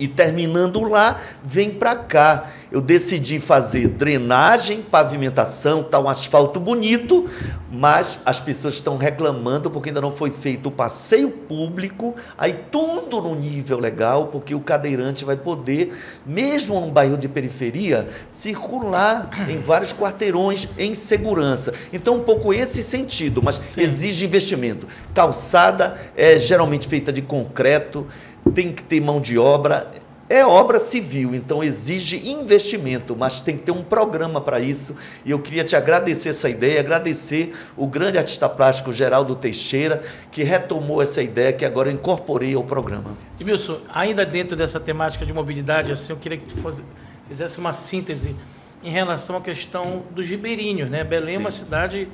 e terminando lá, vem para cá. Eu decidi fazer drenagem, pavimentação, tá um asfalto bonito, mas as pessoas estão reclamando porque ainda não foi feito o passeio público, aí tudo no nível legal, porque o cadeirante vai poder, mesmo num bairro de periferia, circular em vários quarteirões em segurança. Então, um pouco esse sentido, mas sim, exige investimento. Calçada é geralmente feita de concreto, tem que ter mão de obra, é obra civil, então exige investimento, mas tem que ter um programa para isso, e eu queria te agradecer essa ideia, agradecer o grande artista plástico Geraldo Teixeira, que retomou essa ideia, que agora eu incorporei ao programa. Edmilson, ainda dentro dessa temática de mobilidade, assim, eu queria que tu fizesse uma síntese em relação à questão dos ribeirinhos, né? Belém é uma cidade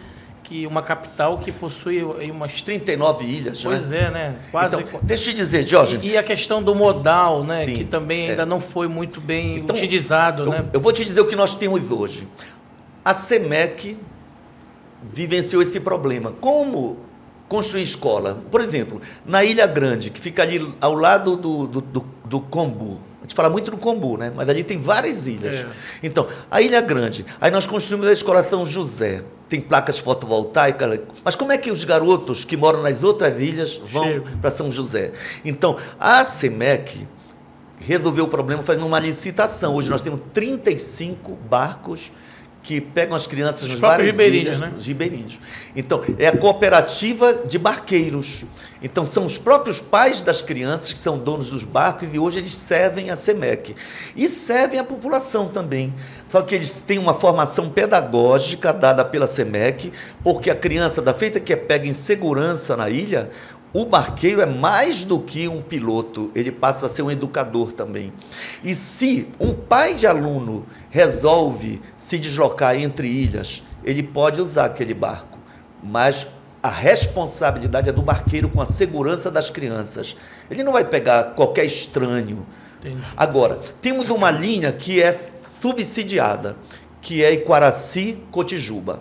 que uma capital que possui aí umas 39 ilhas. Pois né? Quase. Então, deixa eu te dizer, Jorge. E a questão do modal, né? Sim, que também ainda não foi muito bem utilizado, né? Eu vou te dizer o que nós temos hoje. A CEMEC vivenciou esse problema. Como construir escola? Por exemplo, na Ilha Grande, que fica ali ao lado do Combu. A gente fala muito do Combu, né? Mas ali tem várias ilhas. Então, a Ilha Grande. Aí nós construímos a Escola São José. Tem placas fotovoltaicas. Mas como é que os garotos que moram nas outras ilhas vão para São José? Então, a CEMEC resolveu o problema fazendo uma licitação. Hoje nós temos 35 barcos que pegam as crianças nas várias ilhas, né? Os ribeirinhos. Então, é a cooperativa de barqueiros. Então, são os próprios pais das crianças que são donos dos barcos e hoje eles servem a CEMEC. E servem a população também. Só que eles têm uma formação pedagógica dada pela CEMEC, porque a criança, da feita que é pega em segurança na ilha, o barqueiro é mais do que um piloto, ele passa a ser um educador também. E se um pai de aluno resolve se deslocar entre ilhas, ele pode usar aquele barco, mas a responsabilidade é do barqueiro com a segurança das crianças. Ele não vai pegar qualquer estranho. Entendi. Agora, temos uma linha que é subsidiada, que é Iquaraci-Cotijuba.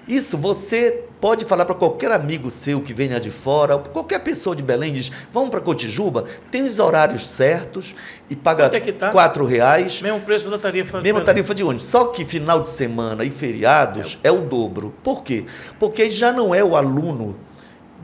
Isso você pode falar para qualquer amigo seu que venha de fora, qualquer pessoa de Belém diz, vamos para Cotijuba, tem os horários certos e paga R$4. Mesmo preço da tarifa. Mesma tarifa de ônibus. Só que final de semana e feriados é o dobro. Por quê? Porque já não é o aluno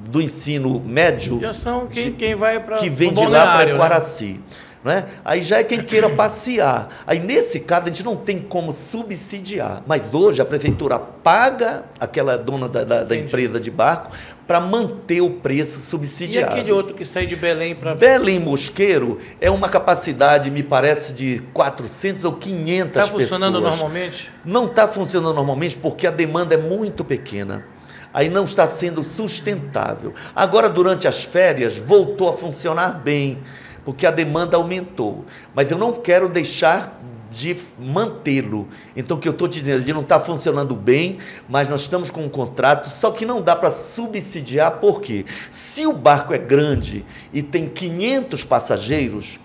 do ensino médio já são quem vai para que vem de lá para Iquaraci. Né? Não é? Aí já é quem queira passear. Aí, nesse caso, a gente não tem como subsidiar. Mas hoje a prefeitura paga aquela dona da empresa de barco para manter o preço subsidiado. E aquele outro que sai de Belém para... Belém Mosqueiro é uma capacidade, me parece, de 400 ou 500 pessoas. Está funcionando normalmente? Não está funcionando normalmente porque a demanda é muito pequena. Aí não está sendo sustentável. Agora, durante as férias, voltou a funcionar bem, porque a demanda aumentou. Mas eu não quero deixar de mantê-lo. Então, o que eu estou dizendo, ele não está funcionando bem, mas nós estamos com um contrato, só que não dá para subsidiar, por quê? Se o barco é grande e tem 500 passageiros,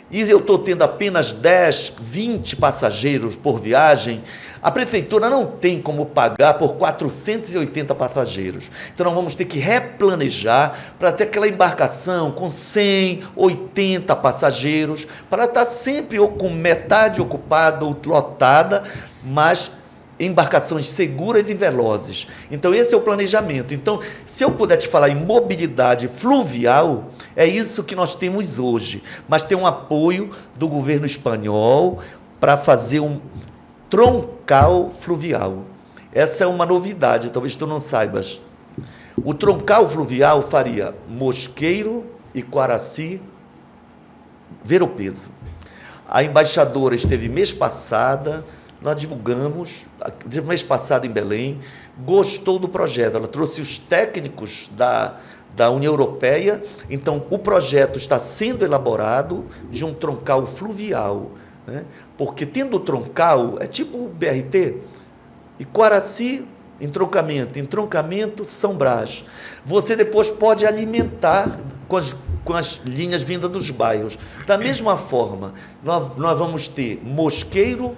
e eu estou tendo apenas 10, 20 passageiros por viagem, a prefeitura não tem como pagar por 480 passageiros. Então, nós vamos ter que replanejar para ter aquela embarcação com 100, 80 passageiros, para estar sempre ou com metade ocupada ou lotada, mas embarcações seguras e velozes. Então, esse é o planejamento. Então, se eu puder te falar em mobilidade fluvial, é isso que nós temos hoje. Mas tem um apoio do governo espanhol para fazer um troncal fluvial. Essa é uma novidade, talvez tu não saibas. O troncal fluvial faria Mosqueiro, Iquaraci, Ver o Peso. A embaixadora esteve mês passada, nós divulgamos, mês passado em Belém, gostou do projeto, ela trouxe os técnicos da União Europeia, então o projeto está sendo elaborado de um troncal fluvial, né? Porque tendo o troncal, é tipo o BRT, Iquaraci, entroncamento, São Brás. Você depois pode alimentar com as linhas vindas dos bairros. Da mesma forma, nós vamos ter Mosqueiro,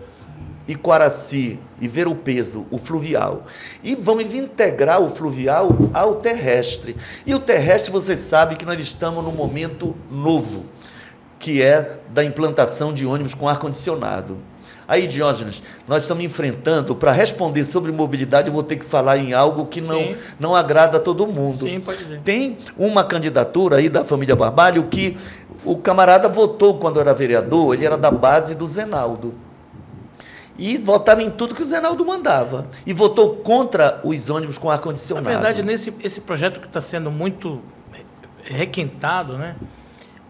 Iquaraci e Ver o Peso, o fluvial. E vamos integrar o fluvial ao terrestre. E o terrestre, você sabe que nós estamos num momento novo, que é da implantação de ônibus com ar-condicionado. Aí, Diógenes, nós estamos enfrentando, para responder sobre mobilidade, eu vou ter que falar em algo que não agrada a todo mundo. Sim, pode dizer. Tem uma candidatura aí da família Barbalho que o camarada votou quando era vereador, ele era da base do Zenaldo. E votava em tudo que o Zenaldo mandava. E votou contra os ônibus com ar-condicionado. Na verdade, esse projeto que está sendo muito requintado, né?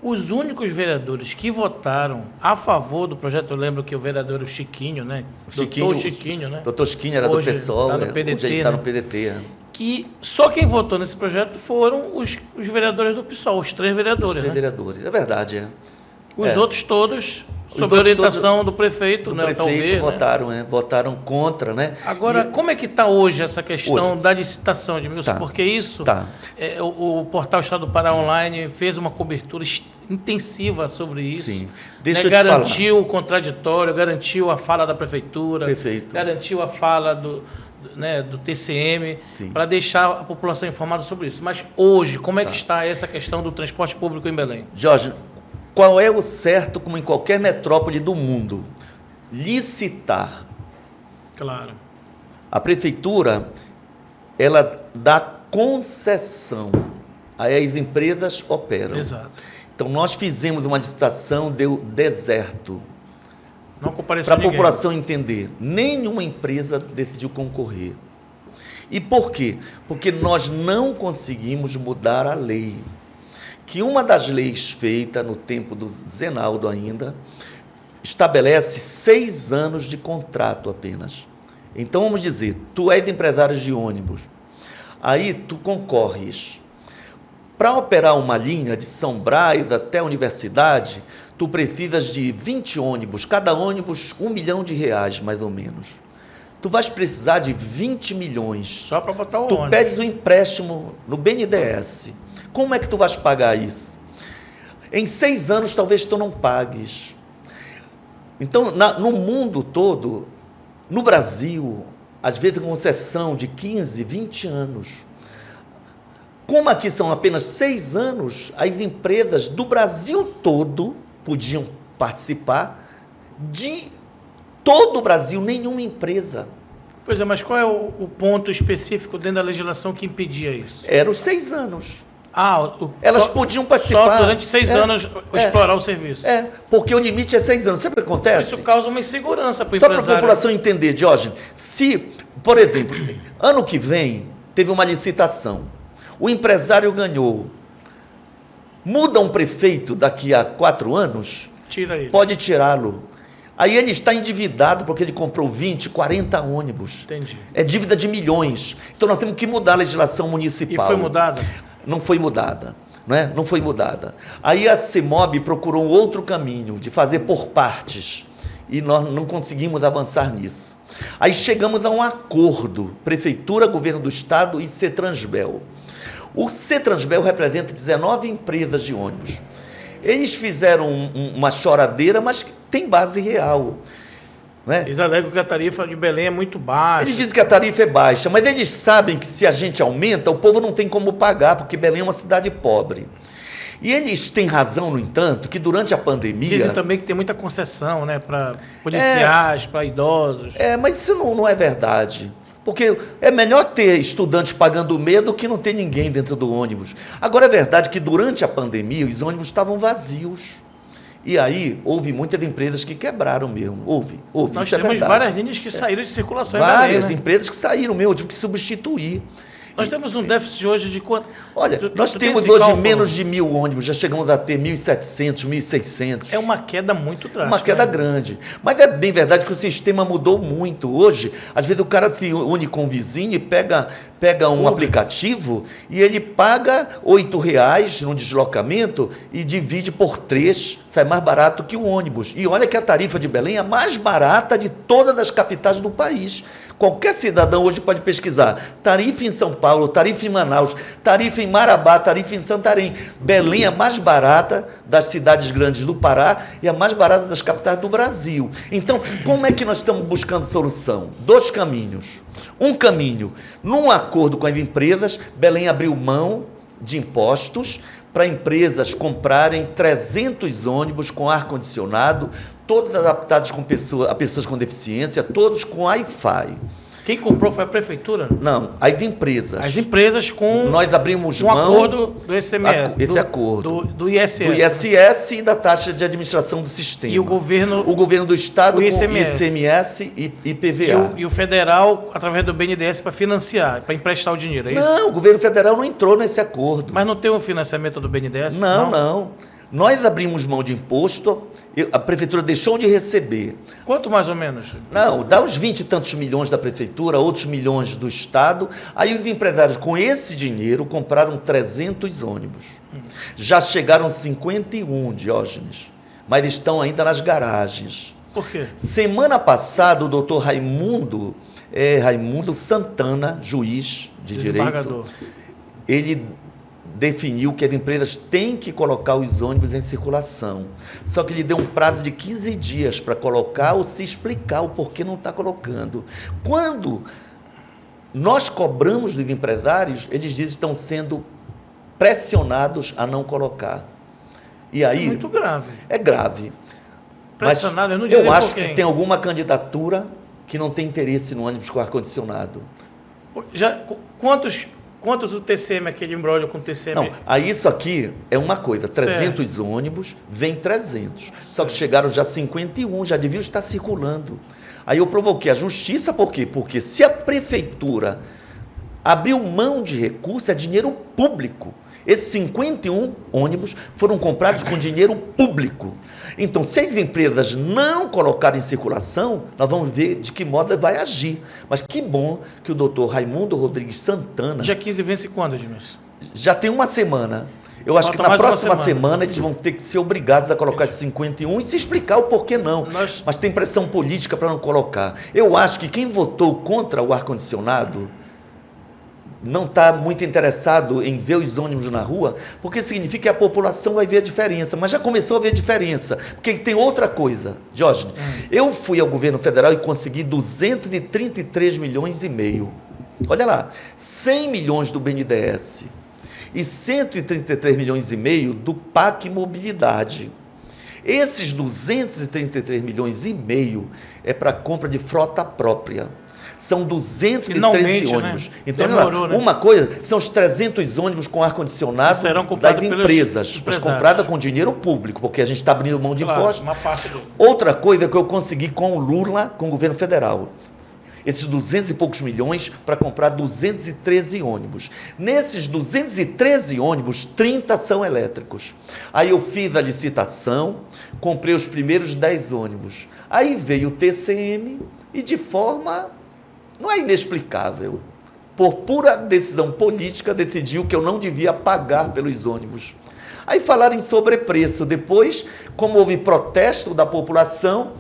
Os únicos vereadores que votaram a favor do projeto, eu lembro que o vereador Chiquinho, né? Doutor Chiquinho, né? Doutor Chiquinho era hoje do PSOL, tá no PDT, hoje ele está no PDT. Que só quem votou nesse projeto foram os vereadores do PSOL, os 3 vereadores. Os 3 vereadores, é verdade, é. Os outros todos, sob a outros orientação todos do prefeito, do né? prefeito, Talvez, votaram, votaram contra, né? Agora, como é que está hoje essa questão Hoje. da licitação, Edmilson? Tá. Porque isso, Tá. o portal Estado do Pará Online fez uma cobertura intensiva sobre isso. Sim. Né? Deixa eu te Garantiu o contraditório, garantiu a fala da prefeitura, Perfeito. garantiu a fala do TCM, Sim. para deixar a população informada sobre isso. Mas hoje, como é Tá. que está essa questão do transporte público em Belém? Jorge, qual é o certo, como em qualquer metrópole do mundo? Licitar. Claro. A prefeitura, ela dá concessão. Aí as empresas operam. Exato. Então, nós fizemos uma licitação, deu deserto. Não compareceu Para a ninguém. população entender, nenhuma empresa decidiu concorrer. E por quê? Porque nós não conseguimos mudar a lei. Que uma das leis feita no tempo do Zenaldo ainda, estabelece 6 anos de contrato apenas. Então, vamos dizer, tu és empresário de ônibus, aí tu concorres. Para operar uma linha de São Brás até a universidade, tu precisas de 20 ônibus, cada ônibus R$1 milhão, mais ou menos. Tu vais precisar de 20 milhões. Só para botar o Tu ônibus. pedes um empréstimo no BNDES. Como é que tu vais pagar isso? Em 6 anos, talvez tu não pagues. Então, no mundo todo, no Brasil, às vezes concessão de 15, 20 anos. Como aqui são apenas 6 anos, as empresas do Brasil todo podiam participar, de todo o Brasil, nenhuma empresa. Pois é, mas qual é o ponto específico dentro da legislação que impedia isso? Eram os 6 anos. Elas podiam participar. Só durante 6 anos explorar o serviço. Porque o limite é 6 anos. Sabe o que acontece? Isso causa uma insegurança para o Só empresário. para a população entender, Diógenes, se, por exemplo, ano que vem teve uma licitação, o empresário ganhou, muda um prefeito daqui a 4 anos, Tira ele. pode tirá-lo. Aí ele está endividado porque ele comprou 20, 40 ônibus. Entendi. É dívida de milhões. Então nós temos que mudar a legislação E municipal. foi mudada? Não foi mudada. Não foi mudada. Aí a CEMOB procurou um outro caminho, de fazer por partes. E nós não conseguimos avançar nisso. Aí chegamos a um acordo, Prefeitura, Governo do Estado e CETRANSBEL. O CETRANSBEL representa 19 empresas de ônibus. Eles fizeram uma choradeira, mas tem base real. Eles alegam que a tarifa de Belém é muito baixa. Eles dizem que a tarifa é baixa, mas eles sabem que se a gente aumenta, o povo não tem como pagar, porque Belém é uma cidade pobre. E eles têm razão, no entanto, que durante a pandemia... Dizem também que tem muita concessão, para policiais, para idosos. Mas isso não é verdade. Porque é melhor ter estudante pagando medo do que não ter ninguém dentro do ônibus. Agora, é verdade que durante a pandemia os ônibus estavam vazios. E aí, houve muitas empresas que quebraram mesmo. Houve. Nós Isso temos é verdade. várias linhas que saíram de circulação em Várias Belém, empresas que saíram mesmo, eu tive que substituir. Nós temos um déficit hoje de quanto? Olha, nós tem temos esse hoje cálculo? menos de 1.000 ônibus, já chegamos a ter 1.700, 1.600. É uma queda muito drástica. Uma queda grande. Mas é bem verdade que o sistema mudou muito. Hoje, às vezes o cara se une com o vizinho e pega um aplicativo e ele paga R$8 no deslocamento e divide por 3, sai mais barato que o ônibus. E olha que a tarifa de Belém é a mais barata de todas as capitais do país. Qualquer cidadão hoje pode pesquisar. Tarifa em São Paulo, tarifa em Manaus, tarifa em Marabá, tarifa em Santarém. Belém é a mais barata das cidades grandes do Pará e a mais barata das capitais do Brasil. Então, como é que nós estamos buscando solução? 2 caminhos. Um caminho, num acordo com as empresas, Belém abriu mão de impostos para empresas comprarem 300 ônibus com ar-condicionado, todos adaptados a pessoas com deficiência, todos com Wi-Fi. Quem comprou foi a prefeitura? Não, as empresas. As empresas com Nós abrimos um mão... acordo do ICMS. Esse acordo. Do ISS. Do ISS e da taxa de administração do sistema. E o governo do Estado o com ICMS. ICMS e PVA. E o federal, através do BNDES, para financiar, para emprestar o dinheiro, é isso? Não, o governo federal não entrou nesse acordo. Mas não tem um financiamento do BNDES? Não. Nós abrimos mão de imposto, a prefeitura deixou de receber. Quanto mais ou menos? Não, dá uns 20 e tantos milhões da prefeitura, outros milhões do Estado. Aí os empresários, com esse dinheiro, compraram 300 ônibus. Já chegaram 51, Diógenes. mas estão ainda nas garagens. Por quê? Semana passada, o doutor Raimundo Santana, juiz de direito, ele definiu que as empresas têm que colocar os ônibus em circulação. Só que ele deu um prazo de 15 dias para colocar ou se explicar o porquê não está colocando. Quando nós cobramos dos empresários, eles dizem que estão sendo pressionados a não colocar. E aí, isso é muito grave. É grave. Pressionado, mas eu acho que tem alguma candidatura que não tem interesse no ônibus com ar-condicionado. Quantos o TCM, aquele imbróglio com o TCM? Não, aí isso aqui é uma coisa, 300 certo. Ônibus, vem 300. Só que chegaram já 51, já deviam estar circulando. Aí eu provoquei a justiça, por quê? Porque se a prefeitura abriu mão de recurso, é dinheiro público. Esses 51 ônibus foram comprados com dinheiro público. Então, se as empresas não colocarem em circulação, nós vamos ver de que modo vai agir. Mas que bom que o doutor Raimundo Rodrigues Santana... Dia 15 vence quando, Edmilson? Já tem uma semana. Eu acho que na próxima semana eles vão ter que ser obrigados a colocar esses 51 e se explicar o porquê não. Mas tem pressão política para não colocar. Eu acho que quem votou contra o ar-condicionado não está muito interessado em ver os ônibus na rua, porque significa que a população vai ver a diferença, mas já começou a ver a diferença, porque tem outra coisa, Diógenes. Eu fui ao governo federal e consegui 233 milhões e meio. Olha lá, 100 milhões do BNDES e 133 milhões e meio do PAC Mobilidade. Esses 233 milhões e meio é para compra de frota própria. São 213 ônibus. Né? Então, demorou, uma coisa, são os 300 ônibus com ar-condicionado das empresas, mas comprada com dinheiro público, porque a gente está abrindo mão de impostos. Uma parte do... Outra coisa que eu consegui com o Lula, com o governo federal, esses 200 e poucos milhões para comprar 213 ônibus. Nesses 213 ônibus, 30 são elétricos. Aí eu fiz a licitação, comprei os primeiros 10 ônibus. Aí veio o TCM e de forma... não é inexplicável, por pura decisão política, decidiu que eu não devia pagar pelos ônibus. Aí falaram em sobrepreço. Depois, como houve protesto da população,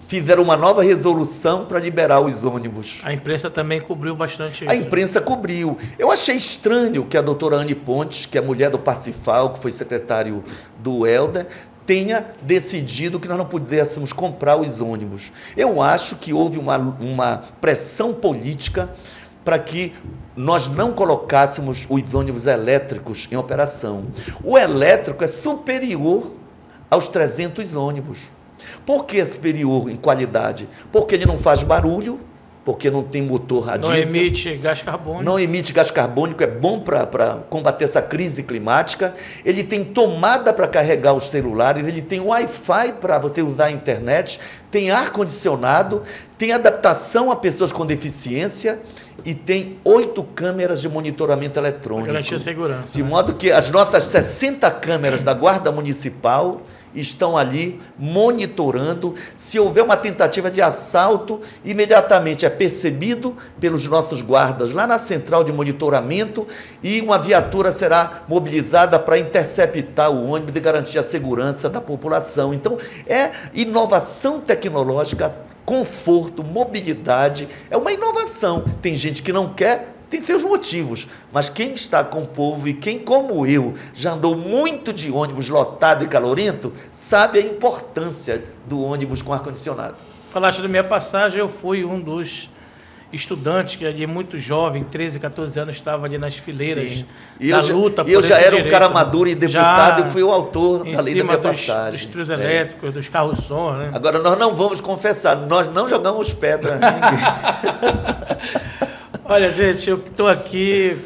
fizeram uma nova resolução para liberar os ônibus. A imprensa também cobriu bastante isso. A imprensa cobriu. Eu achei estranho que a doutora Anne Pontes, que é mulher do Parsifal, que foi secretário do Helder, tenha decidido que nós não pudéssemos comprar os ônibus. Eu acho que houve uma pressão política para que nós não colocássemos os ônibus elétricos em operação. O elétrico é superior aos 300 ônibus. Por que é superior em qualidade? Porque ele não faz barulho, porque não tem motor a diesel. Não emite gás carbônico. Não emite gás carbônico, é bom para combater essa crise climática. Ele tem tomada para carregar os celulares, ele tem Wi-Fi para você usar a internet, tem ar-condicionado, tem adaptação a pessoas com deficiência e tem 8 câmeras de monitoramento eletrônico. Garantia segurança. De modo que as nossas 60 câmeras da Guarda Municipal estão ali monitorando. Se houver uma tentativa de assalto, imediatamente é percebido pelos nossos guardas lá na central de monitoramento e uma viatura será mobilizada para interceptar o ônibus e garantir a segurança da população. Então, é inovação tecnológica, conforto, mobilidade, é uma inovação. Tem gente que não quer, tem seus motivos, mas quem está com o povo e quem, como eu, já andou muito de ônibus lotado e calorento, sabe a importância do ônibus com ar-condicionado. Falaste da minha passagem, eu fui um dos estudantes que ali, muito jovem, 13, 14 anos, estava ali nas fileiras da luta por esse direito. Eu já era um cara maduro e deputado, e fui o autor da lei da minha passagem. Dos trios elétricos, dos carros-som, né? Agora, nós não vamos confessar, nós não jogamos pedra em ninguém. Olha, gente, eu estou aqui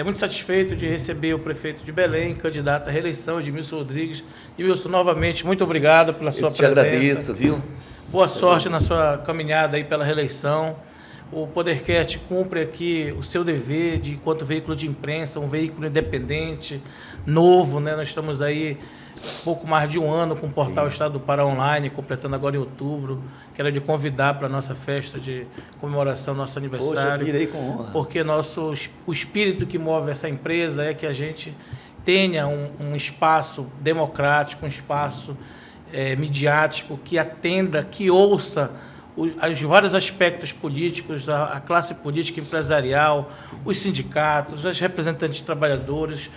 muito satisfeito de receber o prefeito de Belém, candidato à reeleição, Edmilson Rodrigues. Edmilson, novamente, muito obrigado pela sua presença. Eu te agradeço, viu? Boa sorte na sua caminhada aí pela reeleição. O Podercast cumpre aqui o seu dever de, enquanto veículo de imprensa, um veículo independente, novo, né? Nós estamos aí pouco mais de um ano com o portal Estado do Pará Online, completando agora em outubro. Quero lhe convidar para a nossa festa de comemoração do nosso aniversário. Poxa, eu virei com honra. Porque o espírito que move essa empresa é que a gente tenha um espaço democrático, um espaço midiático, que atenda, que ouça os vários aspectos políticos, a classe política empresarial, os sindicatos, os representantes de trabalhadores,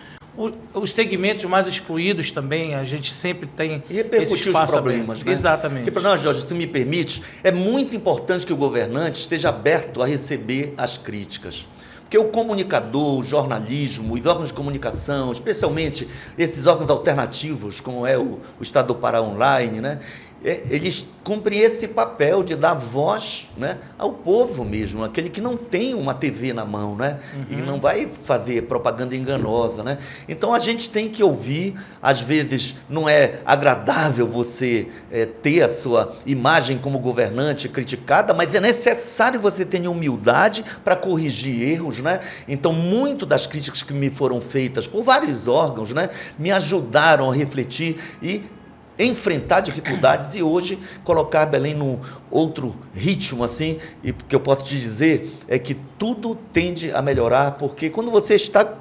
os segmentos mais excluídos também, a gente sempre tem e repercutir os problemas, né? Exatamente. Porque para nós, Jorge, se tu me permite, é muito importante que o governante esteja aberto a receber as críticas. Porque o comunicador, o jornalismo, os órgãos de comunicação, especialmente esses órgãos alternativos, como é o Estado do Pará Online, né? Eles cumprem esse papel de dar voz, né, ao povo mesmo, aquele que não tem uma TV na mão, né, e não vai fazer propaganda enganosa, né? Então a gente tem que ouvir. Às vezes não é agradável você ter a sua imagem como governante criticada, mas é necessário você ter humildade para corrigir erros, né? Então, muito das críticas que me foram feitas por vários órgãos, né, me ajudaram a refletir e enfrentar dificuldades e hoje colocar Belém num outro ritmo, assim, e que eu posso te dizer é que tudo tende a melhorar, porque quando você está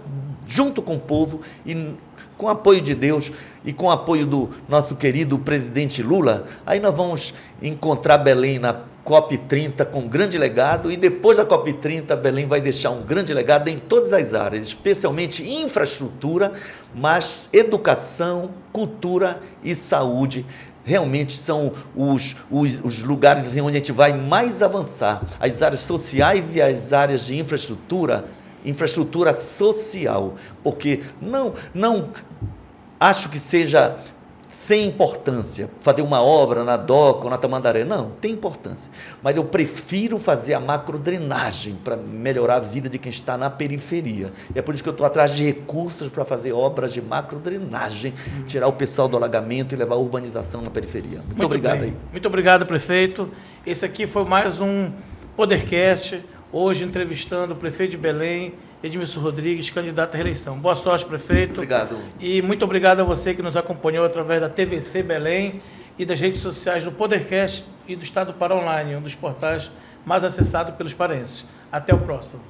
junto com o povo e com o apoio de Deus e com o apoio do nosso querido presidente Lula, aí nós vamos encontrar Belém na COP30 com um grande legado, e depois da COP30 Belém vai deixar um grande legado em todas as áreas, especialmente infraestrutura, mas educação, cultura e saúde realmente são os lugares onde a gente vai mais avançar, as áreas sociais e as áreas de infraestrutura social, porque não acho que seja sem importância fazer uma obra na Doca ou na Tamandaré, não, tem importância, mas eu prefiro fazer a macrodrenagem para melhorar a vida de quem está na periferia, e é por isso que eu estou atrás de recursos para fazer obras de macrodrenagem, tirar o pessoal do alagamento e levar a urbanização na periferia. Muito obrigado aí. Muito obrigado, prefeito. Esse aqui foi mais um Podercast, hoje entrevistando o prefeito de Belém, Edmilson Rodrigues, candidato à reeleição. Boa sorte, prefeito. Obrigado. E muito obrigado a você que nos acompanhou através da TVC Belém e das redes sociais do Podercast e do Estado do Pará Online, um dos portais mais acessados pelos paraenses. Até o próximo.